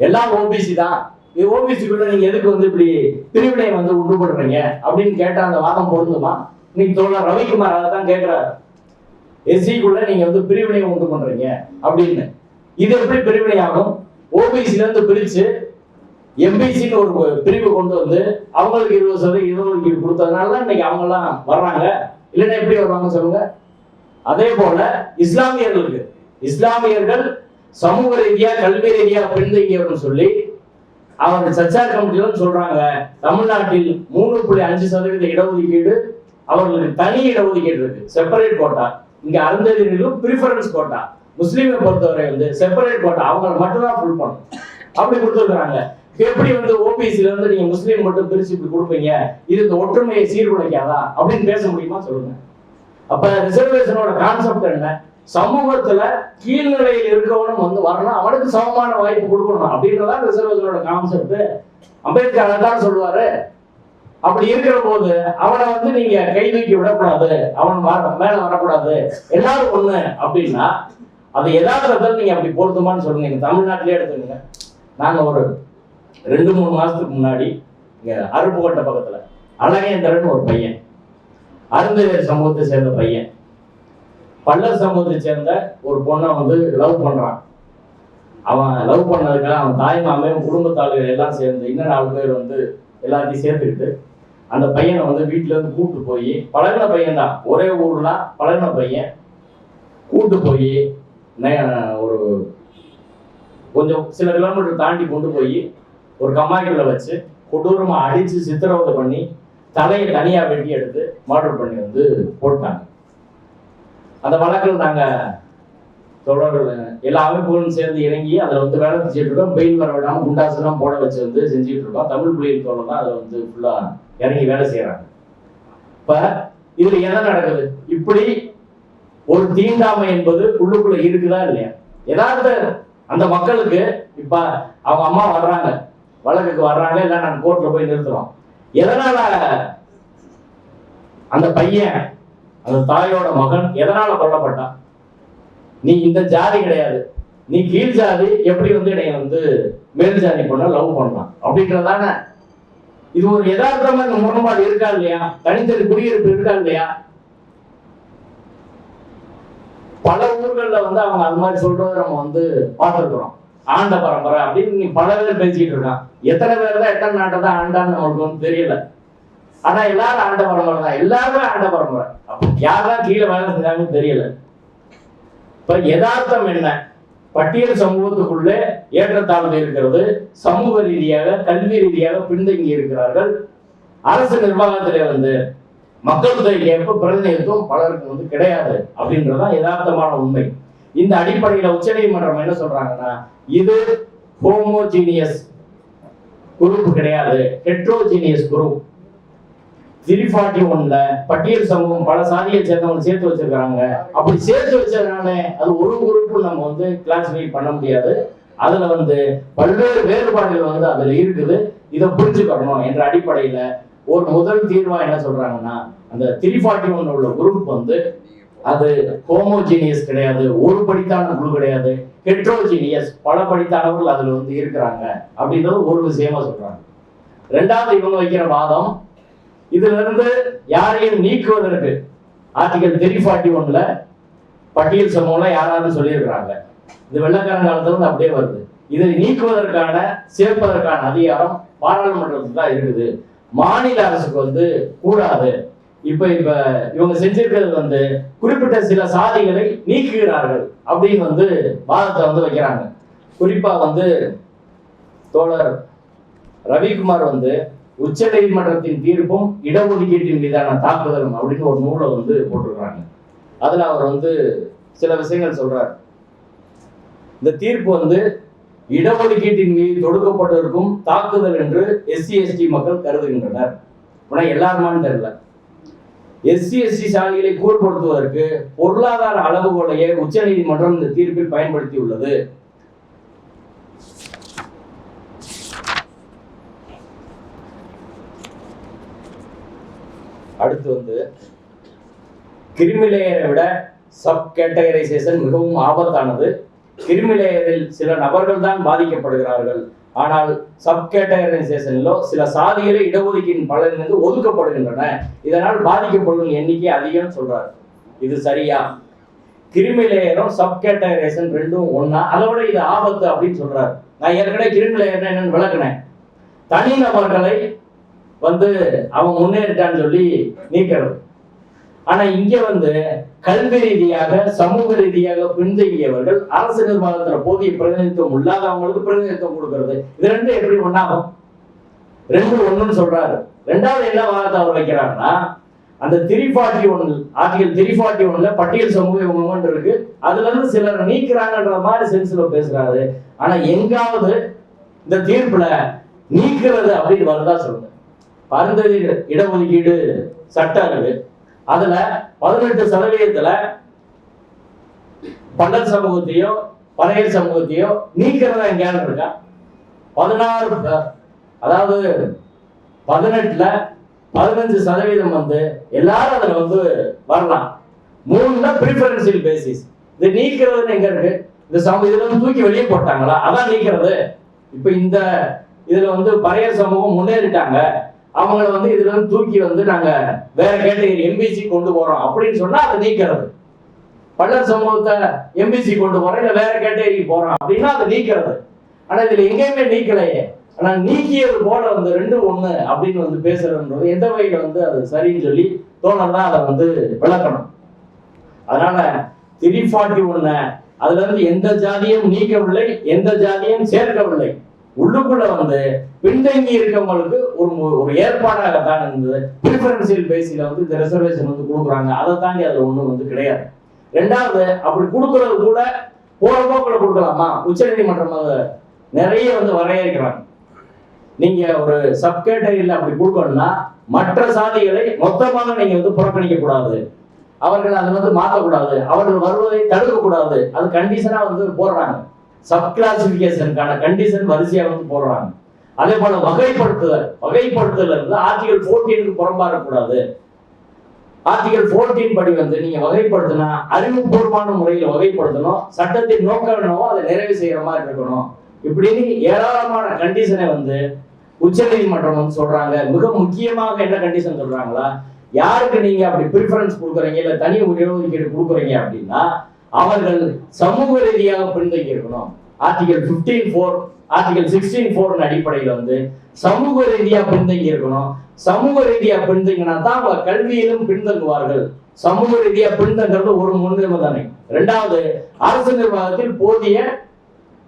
[SPEAKER 1] எல்லாம் ஓபிசி தான். ஓபிசிக்குள்ள நீங்க எதுக்கு வந்து இப்படி பிரிவினை வந்து உண்டு பண்றீங்க அப்படின்னு கேட்டா அந்த வாதம் பொருந்துமா? இன்னைக்கு தோழர் ரவிக்குமார் அதை தான் கேட்கிறாரு. எஸ்சிக்குள்ள நீங்க வந்து பிரிவினை உண்டு பண்றீங்க அப்படின்னு. இது எப்படி பிரிவினை ஆகும்? ஓபிசில இருந்து பிரிச்சு எம்பிசின்னு ஒரு பிரிவு கொண்டு வந்து அவங்களுக்கு 20% இடஒதுக்கீடு கொடுத்ததுனால இன்னைக்கு அவங்க எல்லாம் வர்றாங்க. இல்லைன்னா எப்படி வருவாங்க சொல்லுங்க? அதே போல இஸ்லாமியர்கள் சமூக ரீதியா, கல்வி ரீதியா பின்தங்கியவர்கள் சொல்லி அவங்க சச்சார் கமிட்டியிலும் சொல்றாங்க. தமிழ்நாட்டில் 3.5% இடஒதுக்கீடு, அவர்களுக்கு தனி இடஒதுக்கீடு இருக்கு, செப்பரேட் கோட்டா. இங்க அருந்ததியர்களும் பிரிஃபரன்ஸ் கோட்டா. முஸ்லீமை பொறுத்தவரை வந்து செப்பரேட் கோட்டா, அவங்களை மட்டும்தான் ஃபுல் பண்ணணும் அப்படி கொடுத்துருக்காங்க. எப்படி வந்து ஓபிசில இருந்து நீங்க முஸ்லீம் மட்டும் பிரிச்சு இப்படி கொடுப்பீங்க? இது இந்த ஒற்றுமையை சீர்குலைக்காதா அப்படின்னு பேச முடியுமா சொல்லுங்க? அப்ப ரிசர்வேஷனோட கான்செப்ட் என்ன? சமூகத்துல கீழ்நிலையில் இருக்கவனும் வந்து வரணும், அவனுக்கு சமமான வாய்ப்பு கொடுக்கணும் அப்படின்றதான் ரிசர்வேஷனோட கான்செப்ட். அம்பேத்கர் அதான் சொல்லுவாரு. அப்படி இருக்கிற போது அவனை வந்து நீங்க கை தூக்கி விடக்கூடாது, அவன் மேல வரக்கூடாது, எல்லாரும் ஒண்ணு அப்படின்னா அது யதார்த்தத்தில் நீங்க அப்படி பொருத்துமான்னு சொல்லுங்க. நீங்க தமிழ்நாட்டிலே எடுத்துக்கங்க. நாங்க ஒரு 2-3 மாசத்துக்கு முன்னாடி இங்க அருப்புக்கோட்டை பக்கத்துல அழகேந்திரன் ஒரு பையன், அருந்ததியர் சமூகத்தை சேர்ந்த பையன், பல்லர் சமூகத்தை சேர்ந்த ஒரு பொண்ணை வந்து லவ் பண்றான். அவன் லவ் பண்ணதுக்காக அவன் தாய் மாமையும் குடும்பத்தாளர்கள் எல்லாம் சேர்ந்து இன்னும் 4 பேர் வந்து எல்லாத்தையும் சேர்த்துக்கிட்டு அந்த பையனை வந்து வீட்டுல இருந்து கூப்பிட்டு போய், பழகின பையன் தான், ஒரே ஊர்ல பழகின பையன், கூப்பிட்டு போய் ஒரு கொஞ்சம் சில கிலோமீட்டர் தாண்டி கொண்டு போய் ஒரு கம்மாய்க்குள்ள வச்சு கொடூரமா அடிச்சு சித்திரவதை பண்ணி தலையை தனியா வெட்டி எடுத்து மர்டர் பண்ணி வந்து போட்டாங்க. அந்த வழக்கில் நாங்க தொடர்கள் எல்லா அமைப்புகளும் சேர்ந்து இறங்கி அதில் வந்து வேலை செஞ்சுட்டு இருக்கோம். பெயில் வர விடாமல் குண்டாசெல்லாம் போட வச்சு வந்து செஞ்சுட்டு இருக்கோம். தமிழ் புலிகள் தோழர் தான் அதில் வந்து ஃபுல்லா இறங்கி வேலை செய்யறாங்க. இப்ப இதுல என்ன நடக்குது? இப்படி ஒரு தீண்டாமை என்பது உள்ளுக்குள்ள இருக்குதா இல்லையா? ஏதாவது அந்த மக்களுக்கு இப்ப அவங்க அம்மா வர்றாங்க, வழக்குக்கு வர்றாங்க, இல்ல நாங்க கோர்ட்ல போய் நிறுத்துறோம். எதனால அந்த பையன், அந்த தாயோட மகன் எதனால கொல்லப்பட்டான்? நீ இந்த ஜாதி கிடையாது, நீ கீழ் ஜாதி, எப்படி வந்து என்னை வந்து மேல் ஜாதி பொண்ண லவ் பண்ணலாம் அப்படின்றதானே? இது ஒரு யதார்த்தமா இந்த முரண்பாடு இருக்கா இல்லையா? தனித்தனி குடியிருப்பு இருக்கா இல்லையா? பல ஊர்கள்ல வந்து அவங்க அது மாதிரி சொல்றதை நம்ம வந்து பார்த்துருக்கிறோம். ஆண்ட பரம்பரை அப்படின்னு நீ பல பேர் பேசிட்டு இருக்கான். எத்தனை பேர் தான் எத்தனை நாட்டை தான் ஆண்டான்னு நம்மளுக்கு வந்து தெரியல. ஆனா எல்லாரும் ஆண்ட பரம்பரை தான், எல்லாருமே ஆண்ட பரம்பரை. யாரெல்லாம் கீழே வேலை செஞ்சாங்கன்னு தெரியல. இப்ப யதார்த்தம் என்ன? பட்டியல் சமூகத்துக்குள்ளே ஏற்றத்தாழ்வு இருக்கிறது. சமூக ரீதியாக கல்வி ரீதியாக பின்தங்கி இருக்கிறார்கள். அரசு நிர்வாகத்திலே வந்து மக்கள் தொகைக்கு ஏற்ப பிரதிநிதித்துவம் பலருக்கு வந்து கிடையாது அப்படின்றதான் யதார்த்தமான உண்மை. இந்த அடிப்படையில உச்சநீதிமன்றம் என்ன சொல்றாங்கன்னா, இது ஹோமோஜீனியஸ் குரூப் கிடையாது, ஹெட்ரோஜீனியஸ் குரூப். 341ல பட்டியல் சமூகம் பல சாதியை சேர்ந்தவங்க சேர்த்து வச்சிருக்காங்க. அப்படி சேர்த்து வச்சதுனால அது ஒரு குரூப் நம்ம வந்து கிளாசிஃபை பண்ண முடியாது. அதுல வந்து பல்வேறு வேறுபாடுகள் வந்து அதுல இருக்குது. இதை புரிஞ்சுக்கணும் என்ற அடிப்படையில ஒரு முதல் தீர்வா என்ன சொல்றாங்கன்னா, அந்த 341 உள்ள குரூப் வந்து அது ஹோமோஜீனியஸ் கிடையாது, ஒரு படித்தான குழு கிடையாது, ஹெட்ரோஜீனியஸ் பல படித்தானவர்கள் அதுல வந்து இருக்கிறாங்க அப்படின்றது ஒரு விஷயமா சொல்றாங்க. ரெண்டாவது இவங்க வைக்கிற வாதம், இதுல இருந்து யாரையும் நீக்குவதற்கு ஆர்டிகல் 341ல பட்டியல் சமூகம் யாராலும் சொல்லியிருக்கிறாங்க. இது வெள்ளக்காரன் காலத்துல இருந்து அப்படியே வருது. இதை நீக்குவதற்கான சேர்ப்பதற்கான அதிகாரம் பாராளுமன்றத்தில் தான் இருக்குது. மாநில அரசுக்கு வந்து கூடாது. இப்ப இவங்க செஞ்சிருக்கிறது வந்து குறிப்பிட்ட சில சாதிகளை நீக்குகிறார்கள் அப்படின்னு வந்து வாதத்தை வந்து வைக்கிறாங்க. குறிப்பா வந்து தோழர் ரவிக்குமார் வந்து உச்ச நீதிமன்றத்தின் தீர்ப்பும் இடஒதுக்கீட்டின் மீதான தாக்குதலும் அப்படின்னு ஒரு நூலை வந்து போட்டிருக்கிறாங்க. அதுல அவர் வந்து சில விஷயங்கள் சொல்றார். இந்த தீர்ப்பு வந்து இடஒதுக்கீட்டின் மீது தொடுக்கப்பட்டிருக்கும் தாக்குதல் என்று SC ST மக்கள் கருதுகின்றனர். ஆனா எல்லாருமான்னு தெரியல. SC ST சாதிகளை கூர்படுத்துவதற்கு பொருளாதார அளவுகோலையே உச்ச நீதிமன்றம் இந்த தீர்ப்பில் பயன்படுத்தியுள்ளது. அடுத்து வந்து கிரிமிலேயரை விட சப் கேட்டகரைசேஷன் மிகவும் ஆபத்தானது. கிரிமிலேயரில் சில நபர்கள் தான் பாதிக்கப்படுகிறார்கள். ஆனால் சப் கேட்டகரைசேஷனிலோ சில சாதிகளை இடஒதுக்கீட்டின் பலனிலிருந்து ஒதுக்கப்படுகின்றன. இதனால் பாதிக்கப்படும் எண்ணிக்கை அதிகம் சொல்றாரு. இது சரியா? கிரிமிலேயரும் சப் கேட்டகரைசேஷன் ரெண்டும் ஒன்னா? அதோட இது ஆபத்து அப்படின்னு சொல்றாரு. நான் ஏற்கனவே கிரிமிலேயர் என்னன்னு விளக்குனேன். தனிநபர்களை வந்து அவன் முன்னேறிட்டான்னு சொல்லி நீக்கிறது. ஆனா இங்க வந்து கல்வி ரீதியாக சமூக ரீதியாக பின்தங்கியவர்கள் அரசு நிர்வாகத்துல போதிய பிரதிநிதித்துவம் இல்லாதவங்களுக்கு பிரதிநிதித்துவம் கொடுக்கிறது. இது ரெண்டும் எப்படி ஒண்ணாகும்? ரெண்டு ஒண்ணுன்னு சொல்றாரு. ரெண்டாவது என்ன வாதத்தை அவர் வைக்கிறாருன்னா, அந்த 341 ஆர்டிகல் 341ல பட்டியல் சமூக மூவ்மெண்ட் இருக்கு, அதுல இருந்து சிலர் நீக்கிறாங்கன்ற மாதிரி சென்ஸ்ல பேசுறாரு. ஆனா எங்காவது இந்த தீர்ப்புல நீக்கிறது அப்படின்னு வருதா சொல்லுங்க. பரிந்துரை இடஒதுக்கீடு சட்டம் இருக்கு, அதுல 18% பல்லர் சமூகத்தையோ பறையர் சமூகத்தையோ நீக்கிறதா எங்கேயாவது இருக்கா? 16 அதாவது 18ல 15% வந்து எல்லாரும் அதுல வந்து வரலாம். 3ல ப்ரிஃபரன்ஷியல் பேசிஸ். இது நீக்கிறது எங்க இருக்கு? இந்த இதுல வந்து தூக்கி வெளியே போட்டாங்களா? அதான் நீக்கிறது. இப்ப இந்த இதுல வந்து பறையர் சமூகம் முன்னேறிட்டாங்க, அவங்கள வந்து இதுல இருந்து தூக்கி வந்து நாங்க வேற கேட்டகரி MBC கொண்டு போறோம் அப்படின்னு சொன்னா அதை நீக்கிறது. பல்லர் சமூகத்தை MBC கொண்டு போறோம் இல்ல வேற கேட்டகரி போறோம் அப்படின்னா அதை நீக்கிறது. ஆனா இதுல எங்கேயுமே நீக்கலையே. ஆனா நீக்கியது போல வந்து ரெண்டு ஒண்ணு அப்படின்னு வந்து பேசுறதுன்றது எந்த வகையில வந்து அது சரின்னு சொல்லி தோழர் தான் அதை வந்து விளக்கணும். அதனால 341 அதுல இருந்து எந்த ஜாதியும் நீக்கவில்லை, எந்த ஜாதியும் சேர்க்கவில்லை. உள்ளுக்குள்ள வந்து பின்தங்கி இருக்கவங்களுக்கு ஒரு ஏற்பாடாக தான் இருந்தது. ப்ரிஃபரன்ஷியல் பேசில வந்து இந்த ரிசர்வேஷன் வந்து கொடுக்குறாங்க, அதை தாண்டி அதுல ஒண்ணும் வந்து கிடையாது. ரெண்டாவது அப்படி கொடுக்கறது கூட போற போக்குல கொடுக்கலாமா? உச்ச நீதிமன்றம் நிறைய வந்து வரையறுக்கிறாங்க. நீங்க ஒரு சப் கேட்டகரியில அப்படி கொடுக்கணும்னா மற்ற சாதிகளை மொத்தமாக நீங்க வந்து புறக்கணிக்க கூடாது, அவர்கள் அதை வந்து மாற்றக்கூடாது, அவர்கள் வருவதை தடுக்க கூடாது. அது கண்டிஷனா வந்து போடுறாங்க. சப் கிளாசிபிகேஷனுக்கான கண்டிஷன் வரிசையா வந்து போடுறாங்க. அதே போல வகைப்படுத்துதல் இருந்து ஆர்டிகல் 14க்கு புறம்பாடக்கூடாது. ஆர்டிகல் 14 படி வந்து நீங்க வகைப்படுத்தினா அறிவுபூர்வமான முறையில் வகைப்படுத்தணும், சட்டத்தின் நோக்கம் என்னவோ அதை நிறைவு செய்யற மாதிரி இருக்கணும். இப்படின்னு ஏராளமான கண்டிஷனை வந்து உச்ச நீதிமன்றம் வந்து சொல்றாங்க. மிக முக்கியமாக என்ன கண்டிஷன் சொல்றாங்களா, யாருக்கு நீங்க அப்படி ப்ரிஃபரன்ஸ் கொடுக்குறீங்க இல்ல தனி இடஒதுக்கீடு கொடுக்குறீங்க அப்படின்னா அவர்கள் சமூக ரீதியாக பின்தங்கி இருக்கணும். ஆர்டிகல் 15(4), ஆர்டிகல் 16(4) அடிப்படையில் வந்து சமூக ரீதியா பின்தங்கி இருக்கணும். சமூக ரீதியா பின்தங்கினா தான் அவங்க கல்வியிலும் பின்தங்குவார்கள். சமூக ரீதியா பின்தங்கிறது ஒரு முன்னிபந்தனை. இரண்டாவது, அரசு நிர்வாகத்தில் போதிய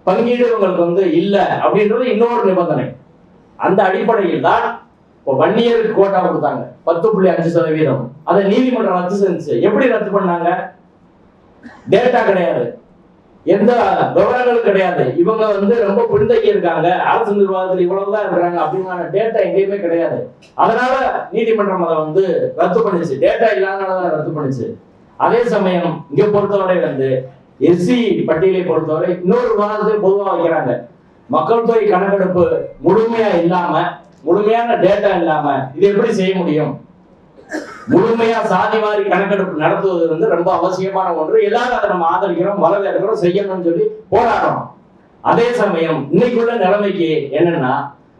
[SPEAKER 1] பங்கீடு உங்களுக்கு வந்து இல்ல அப்படின்றது இன்னொரு நிபந்தனை. அந்த அடிப்படையில் தான் இப்போ வன்னியருக்கு கோட்டா கொடுத்தாங்க 10.5%. அதை நீதிமன்றம் ரத்து செஞ்சு. எப்படி ரத்து பண்ணாங்க? டேட்டா கிடையாது, எந்த விவரங்களும் கிடையாது. இவங்க வந்து ரொம்ப பின்தங்கி இருக்காங்க, அரசு நிர்வாகத்தில் இவ்வளவுதான் இருக்கிறாங்க அப்படிங்கிற டேட்டா எங்கேயுமே கிடையாது. அதனால நீதிமன்றம் அதை வந்து ரத்து பண்ணிச்சு. டேட்டா இல்லாதனாலதான் ரத்து பண்ணிச்சு. அதே சமயம் இங்க பொறுத்தவரை வந்து எஸ்சி பட்டியலை பொறுத்தவரை இன்னொரு விவாதத்தை பொதுவாக வைக்கிறாங்க. மக்கள் தொகை கணக்கெடுப்பு முழுமையா இல்லாம, முழுமையான டேட்டா இல்லாம இது எப்படி செய்ய முடியும்? முழுமையா சாதிவாரி கணக்கெடுப்பு நடத்துவது வந்து ரொம்ப அவசியமான ஒன்று. எல்லாரும் அதை நம்ம ஆதரிக்கிறோம், வரவேற்கிறோம், செய்யணும்னு சொல்லி போராடுறோம். அதே சமயம் இன்னைக்குள்ள நிலைமைக்கு என்னன்னா,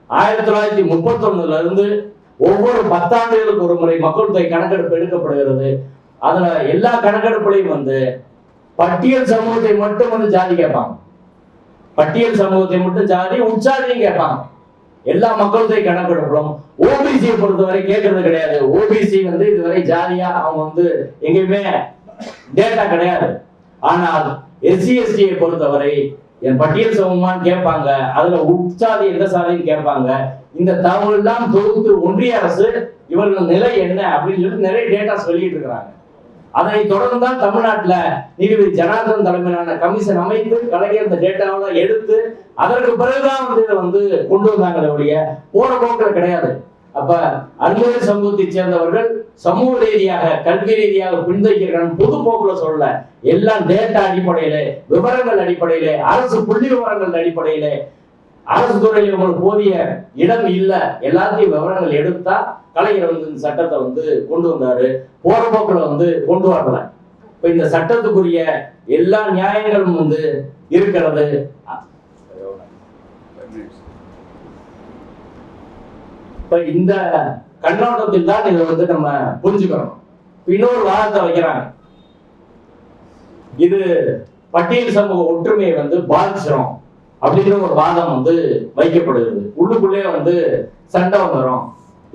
[SPEAKER 1] 1931 இருந்து ஒவ்வொரு 10 ஆண்டுகளுக்கு ஒரு முறை மக்கள் தொகை கணக்கெடுப்பு எடுக்கப்படுகிறது. அதுல எல்லா கணக்கெடுப்புலையும் வந்து பட்டியல் சமூகத்தை மட்டும் வந்து ஜாதி கேட்பாங்க. பட்டியல் சமூகத்தை மட்டும் ஜாதி, உட்சாதியும் கேட்பாங்க. எல்லா மக்கள் தொகை கணக்கெடுப்பும் ஓபிசியை பொறுத்தவரை கேட்கறது கிடையாது. ஓபிசி வந்து இதுவரை ஜாதியா அவங்க வந்து எங்கேயுமே டேட்டா கிடையாது. ஆனால் எஸ்சி எஸ்டியை பொறுத்தவரை என் பட்டியல் சமூகமான்னு கேட்பாங்க. அதுல உட்சாதி எந்த சாதின்னு கேட்பாங்க. இந்த தகவல் எல்லாம் தொகுத்து ஒன்றிய அரசு இவர்கள் நிலை என்ன அப்படின்னு சொல்லி நிறைய டேட்டாஸ் வெளியிட்டு இருக்கிறாங்க. அதனை தொடர்ந்து தான் தமிழ்நாட்டில் நீதிபதி ஜனார்தன் தலைமையிலான கமிஷன் அமைத்து கலைஞர் இந்த டேட்டாவை எடுத்து அதற்கு பிறகுதான் வந்து இதை வந்து கொண்டு வந்தாங்களே ஒழிய போற போக்கில் கிடையாது. அப்ப அருந்ததி சமூகத்தை சேர்ந்தவர்கள் சமூக ரீதியாக கல்வி ரீதியாக பின்தங்கியிருக்காங்க பொது போக்குல சொல்லல. எல்லாம் டேட்டா அடிப்படையில, விவரங்கள் அடிப்படையில, அரசு புள்ளி விவரங்கள் அடிப்படையில, அரசு துறையில் உங்களுக்கு போதிய இடம் இல்லை, எல்லாத்தையும் விவரங்கள் எடுத்தா கலைஞர் வந்து இந்த சட்டத்தை வந்து கொண்டு வந்தாரு. போற போக்கில் வந்து கொண்டு வரல. இப்ப இந்த சட்டத்துக்குரிய எல்லா நியாயங்களும் வந்து இருக்கிறது. இப்ப இந்த கண்ணோட்டத்தில் தான் இதை வந்து நம்ம புரிஞ்சுக்கணும். இன்னொரு வாதத்தை வைக்கிறாங்க, இது பட்டியல் சமூக ஒற்றுமையை வந்து பாதிச்சிடும் அப்படிங்கிற ஒரு வாதம் வந்து வைக்கப்படுகிறது. உள்ளுக்குள்ளே வந்து சண்டை வந்துடும்.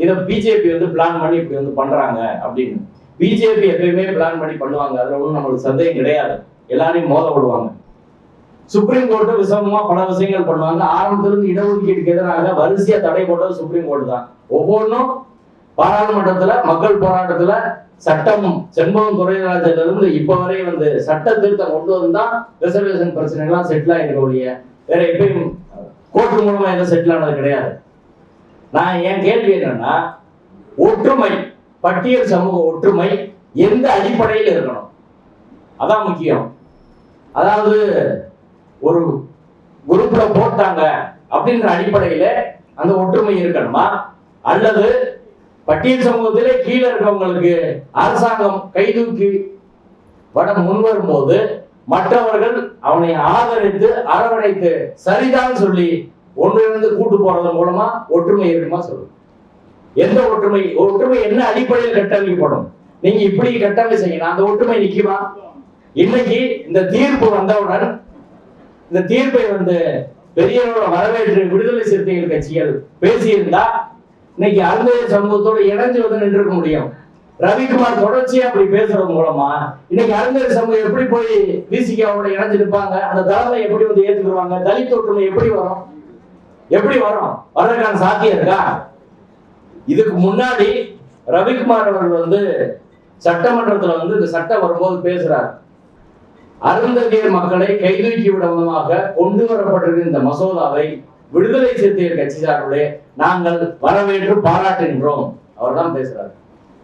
[SPEAKER 1] இதை பிஜேபி வந்து பிளான் பண்ணி இப்படி வந்து பண்றாங்க அப்படின்னு. பிஜேபி எப்பயுமே பிளான் பண்ணி பண்ணுவாங்க, அதுல ஒன்றும் நம்மளுக்கு சந்தேகம் கிடையாது. எல்லாரையும் மோத விடுவாங்க. சுப்ரீம் கோர்ட்டு விசமமா பல விஷயங்கள் பண்ணுவாங்க. ஆரம்பத்திலிருந்து இடஒதுக்கீட்டுக்கு எதிராக வரிசையா தடை போட்டது சுப்ரீம் கோர்ட் தான். ஒவ்வொன்றும் பாராளுமன்றத்துல மக்கள் போராட்டத்துல சட்டம் செண்பகம் துறைராஜில இருந்து இப்ப வரை வந்து சட்ட திருத்தம் கொண்டு வந்தா ரிசர்வேஷன் பிரச்சனை எல்லாம் செட்டில் ஆயிருக்க ஒழிய வேற எப்பயும் கோர்ட்டு மூலமா எதுவும் செட்டில் ஆனது கிடையாது. நான் என் கேள்வி என்னன்னா, ஒற்றுமை, பட்டியல் சமூக ஒற்றுமை எந்த அடிப்படையில் இருக்கணும்? அதான் முக்கியம். அதாவது ஒரு குரூப்ல போட்டாங்க அப்படின்ற அடிப்படையில அந்த ஒற்றுமை இருக்கணுமா, அல்லது பட்டியல் சமூகத்திலே கீழே இருக்கவங்களுக்கு அரசாங்கம் கைதூக்கி வட முன்வரும் போது மற்றவர்கள் அவனை ஆதரித்து அரவணைத்து சரிதான் சொல்லி ஒன்றிலிருந்து கூட்டு போறது மூலமா ஒற்றுமை இருக்குமா சொல்லு. எந்த ஒற்றுமை? ஒற்றுமை என்ன அடிப்படையில் கட்டமைக்கப்படும்? நீங்க இப்படி கட்டமை செய்யணும், அந்த ஒற்றுமை நிக்குமா? இன்னைக்கு இந்த தீர்ப்பு வந்தவுடன் இந்த தீர்ப்பை வந்து பெரியவரோட வரவேற்று விடுதலை சிறுத்தைகள் கட்சிகள் பேசியிருந்தா இன்னைக்கு அருந்ததி சமூகத்தோடு இணைஞ்சு வந்து நின்றுக்க முடியும். ரவிக்குமார் தொடர்ச்சியா அப்படி பேசுறது மூலமா இன்னைக்கு அருந்ததி சமூகம் எப்படி போய் விசிகாவோட இணைஞ்சு நிற்பாங்க? அந்த தலைமை எப்படி வந்து ஏற்றுக்குவாங்க? தலித் ஒற்றுமை எப்படி வரும்? எப்படி வரும்? வர்றதுக்கான சாத்தியம் இருக்கா? இதுக்கு முன்னாடி ரவிக்குமார் அவர்கள் வந்து சட்டமன்றத்துல வந்து இந்த சட்டம் வரும்போது பேசுறார், அருந்ததியர் மக்களை கைதூக்கி விடமாக கொண்டு வரப்பட்டிருக்கிற இந்த மசோதாவை விடுதலை சிறுத்தைகள் கட்சி சார்பிலே நாங்கள் வரவேற்று பாராட்டுகின்றோம். அவர் தான் பேசுறாரு.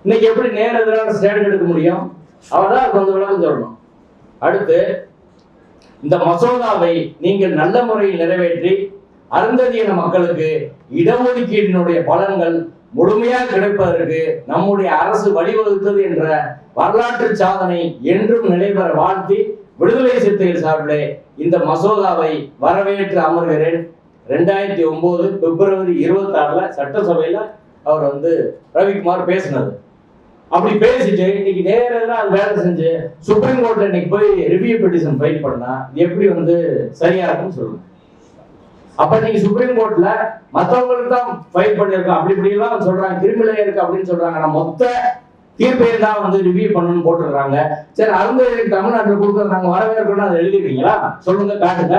[SPEAKER 1] இன்னைக்கு எப்படி நேரடியாக ஸ்டாண்ட் எடுக்க முடியும்? அவர் தான் கொஞ்சம் விளக்கம் சொல்லணும். அடுத்து, இந்த மசோதாவை நீங்கள் நல்ல முறையில் நிறைவேற்றி அருந்ததியின மக்களுக்கு இடஒதுக்கீட்டினுடைய பலன்கள் முழுமையாக கிடைப்பதற்கு நம்முடைய அரசு வழிவகுத்தது என்ற வரலாற்று சாதனை என்றும் நிலைபெற வாழ்த்தி விடுதலை சிறுத்தைகள் சார்பிலே இந்த மசோதாவை வரவேற்று அமர்கிறேன். 2009 பிப்ரவரி 26 சட்டசபையில அவர் வந்து ரவிக்குமார் பேசினது. அப்படி பேசிட்டு இன்னைக்கு நேரா அது வேலை செஞ்சு சுப்ரீம் கோர்ட்ல இன்னைக்கு போய் ரிவ்யூ பெட்டிஷன் ஃபைல் பண்ணா எப்படி சரியா இருக்குன்னு சொல்லுங்க. அப்ப நீங்க சுப்ரீம் கோர்ட்ல மற்றவங்களுக்கு தான் ஃபைல் பண்ணிருக்கோம் அப்படி இப்படி எல்லாம் சொல்றாங்க, கிரிமினல் இருக்கு அப்படின்னு சொல்றாங்க. ஆனா மொத்த தீர்ப்பையும் தான் ரிவ்யூ பண்ணணும்னு போட்டுருக்காங்க. சரி, அருந்ததியருக்கு தமிழ்நாட்டில் கொடுக்குறாங்க, வரவேற்கணும், அதை எழுதிருக்கீங்களா சொல்லுங்க, காட்டுங்க.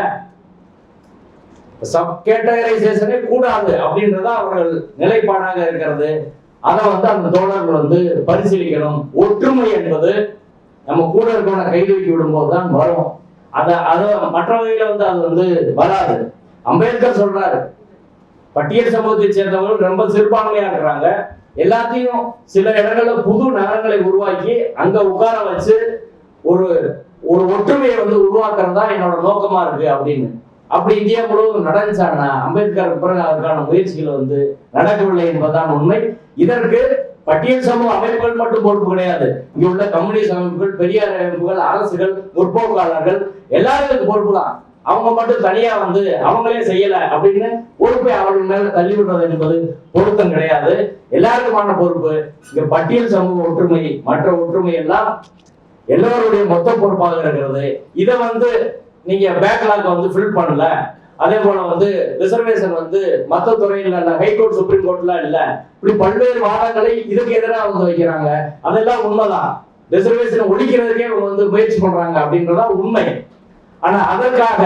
[SPEAKER 1] சப் கேட்டகரைசேஷனே கூடாது அப்படின்றதா அவர்கள் நிலைப்பாடாக இருக்கிறது. அதை அந்த தோழர்கள் பரிசீலிக்கணும். ஒற்றுமை என்பது நம்ம கூட இருக்கவனை கைது வைக்க விடும்போது தான் வரும். அதை மற்ற வகையில அது வராது. அம்பேத்கர் சொல்றாரு, பட்டியல் சமூகத்தை சேர்ந்தவர்கள் ரொம்ப சிறுபான்மையா இருக்கிறாங்க, எல்லாத்தையும் சில இடங்கள்ல புது நகரங்களை உருவாக்கி அங்க உட்கார வச்சு ஒரு ஒரு ஒற்றுமையை உருவாக்குறது தான் என்னோட நோக்கமா இருக்கு அப்படின்னு. அப்படி இந்தியா முழுவதும் நடந்துச்சாங்கன்னா அம்பேத்கர் பிறகு அதற்கான முயற்சிகள் நடக்கவில்லை என்பதுதான் உண்மை. இதற்கு பட்டியல் சமூக அமைப்புகள் மட்டும் பொறுப்பு கிடையாது. இங்க உள்ள கம்யூனிஸ்ட் அமைப்புகள், பெரியார் அமைப்புகள், அரசுகள், முற்போக்காளர்கள் எல்லாரும் பொறுப்பு தான். அவங்க மட்டும் தனியா அவங்களே செய்யல அப்படின்னு பொறுப்பை அவர்கள் மேல தள்ளிவிடுறது என்பது பொருத்தம் கிடையாது. எல்லாருக்குமான பொறுப்பு. இங்க பட்டியல் சமூக ஒற்றுமை, மற்ற ஒற்றுமை எல்லாம் எல்லோருடைய மொத்த பொறுப்பாக இருக்கிறது. இதை நீங்க பேக்லாக் ஃபில் பண்ணல, அதே போல ரிசர்வேஷன் மற்ற துறையில இல்ல, ஹைகோர்ட் சுப்ரீம் கோர்ட்ல இல்ல, இப்படி பல்வேறு வாதங்களை இதுக்கு எதிராக வைக்கிறாங்க. அதெல்லாம் உண்மைதான். ரிசர்வேஷன் ஒழிக்கிறதுக்கே முயற்சி பண்றாங்க அப்படின்றதா உண்மை. ஆனா அதற்காக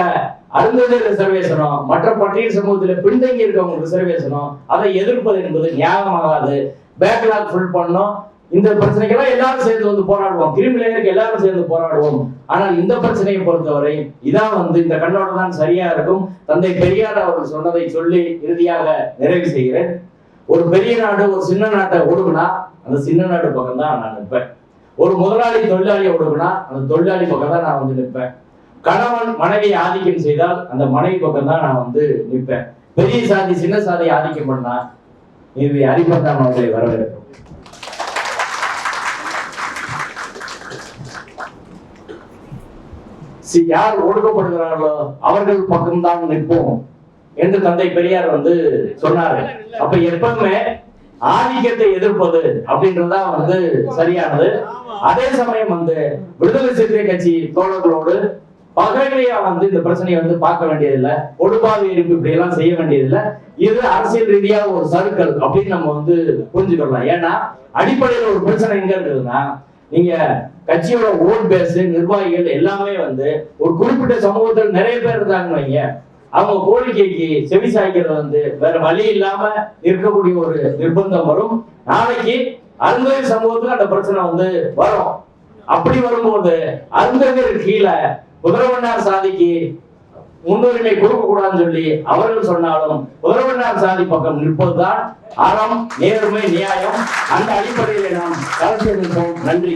[SPEAKER 1] அருந்ததியர் ரிசர்வேஷனோ மற்ற பட்டியல் சமூகத்தில் பின்தங்கி இருக்கவங்க ரிசர்வேஷனோ அதை எதிர்ப்பது என்பது நியாயமாகாது. பேக்லாக் ஃபுல் பண்ணோம். இந்த பிரச்சனைக்கெல்லாம் எல்லாரும் சேர்ந்து போராடுவோம், கிரிமினலுக்கு எல்லாரும் சேர்ந்து போராடுவோம். ஆனால் இந்த பிரச்சனையை பொறுத்தவரை இதான் இந்த கண்ணோட்டம் தான் சரியா இருக்கும். தந்தை பெரியார் அவர்கள் சொன்னதை சொல்லி இறுதியாக நிறைவு செய்கிறேன். ஒரு பெரிய நாடு ஒரு சின்ன நாட்டை ஒடுக்குனா அந்த சின்ன நாடு பக்கம் தான் நான் நிற்பேன். ஒரு முதலாளி தொழிலாளியை ஒடுக்குனா அந்த தொழிலாளி பக்கம் தான் நான் நிற்பேன். கணவன் மனைவியை ஆதிக்கம் செய்தால் அந்த மனைவி பக்கம் தான் நான் நிற்பேன். பெரிய சாதி சின்ன சாதி ஆதிக்கம் பண்ணா இது அரிபந்தாம் அவர்களை வரவேற்கும். யார் ஒடுக்கப்படுகிறார்களோ அவர்கள் பக்கம்தான் நிற்போம் என்று தந்தை பெரியார் சொன்னாரு. அப்ப எப்பவுமே ஆதிக்கத்தை எதிர்ப்பது அப்படின்றதுதான் சரியானது. அதே சமயம் விடுதலை சிறுத்தை கட்சி தோழர்களோடு பகைமையா இந்த பிரச்சனையை பார்க்க வேண்டியதில்லை, ஒடுபாவி இருப்பு இப்படி எல்லாம் செய்ய வேண்டியதில்லை. இது அரசியல் ரீதியாக ஒரு சர்க்கிள் அப்படின்னு நம்ம புரிஞ்சுக்கலாம். ஏன்னா அடிப்படையில் ஒரு பிரச்சனை எங்க இருக்குதுன்னா, நீங்க கட்சியோட ஓட் பேஸ் நிர்வாகிகள் எல்லாமே ஒரு குறிப்பிட்ட சமூகத்தில் நிறைய பேர் இருந்தாங்கன்னு வைங்க, அவங்க கோரிக்கைக்கு செவி சாய்க்கிறது வேற வழி இல்லாம இருக்கக்கூடிய ஒரு நிர்பந்தம் வரும். நாளைக்கு அருந்ததியர் சமூகத்துக்கு அந்த பிரச்சனை வரும். அப்படி வரும்போது அருந்ததியர் கீழே புதரவண்ணார் சாதிக்கு முன்னுரிமை கொடுக்க கூடாதுன்னு சொல்லி அவர்கள் சொன்னாலும் புதரவண்ணார் சாதி பக்கம் நிற்பதுதான் அறம், நேர்மை, நியாயம். அந்த அடிப்படையில் நாம் கலந்து நிற்போம். நன்றி.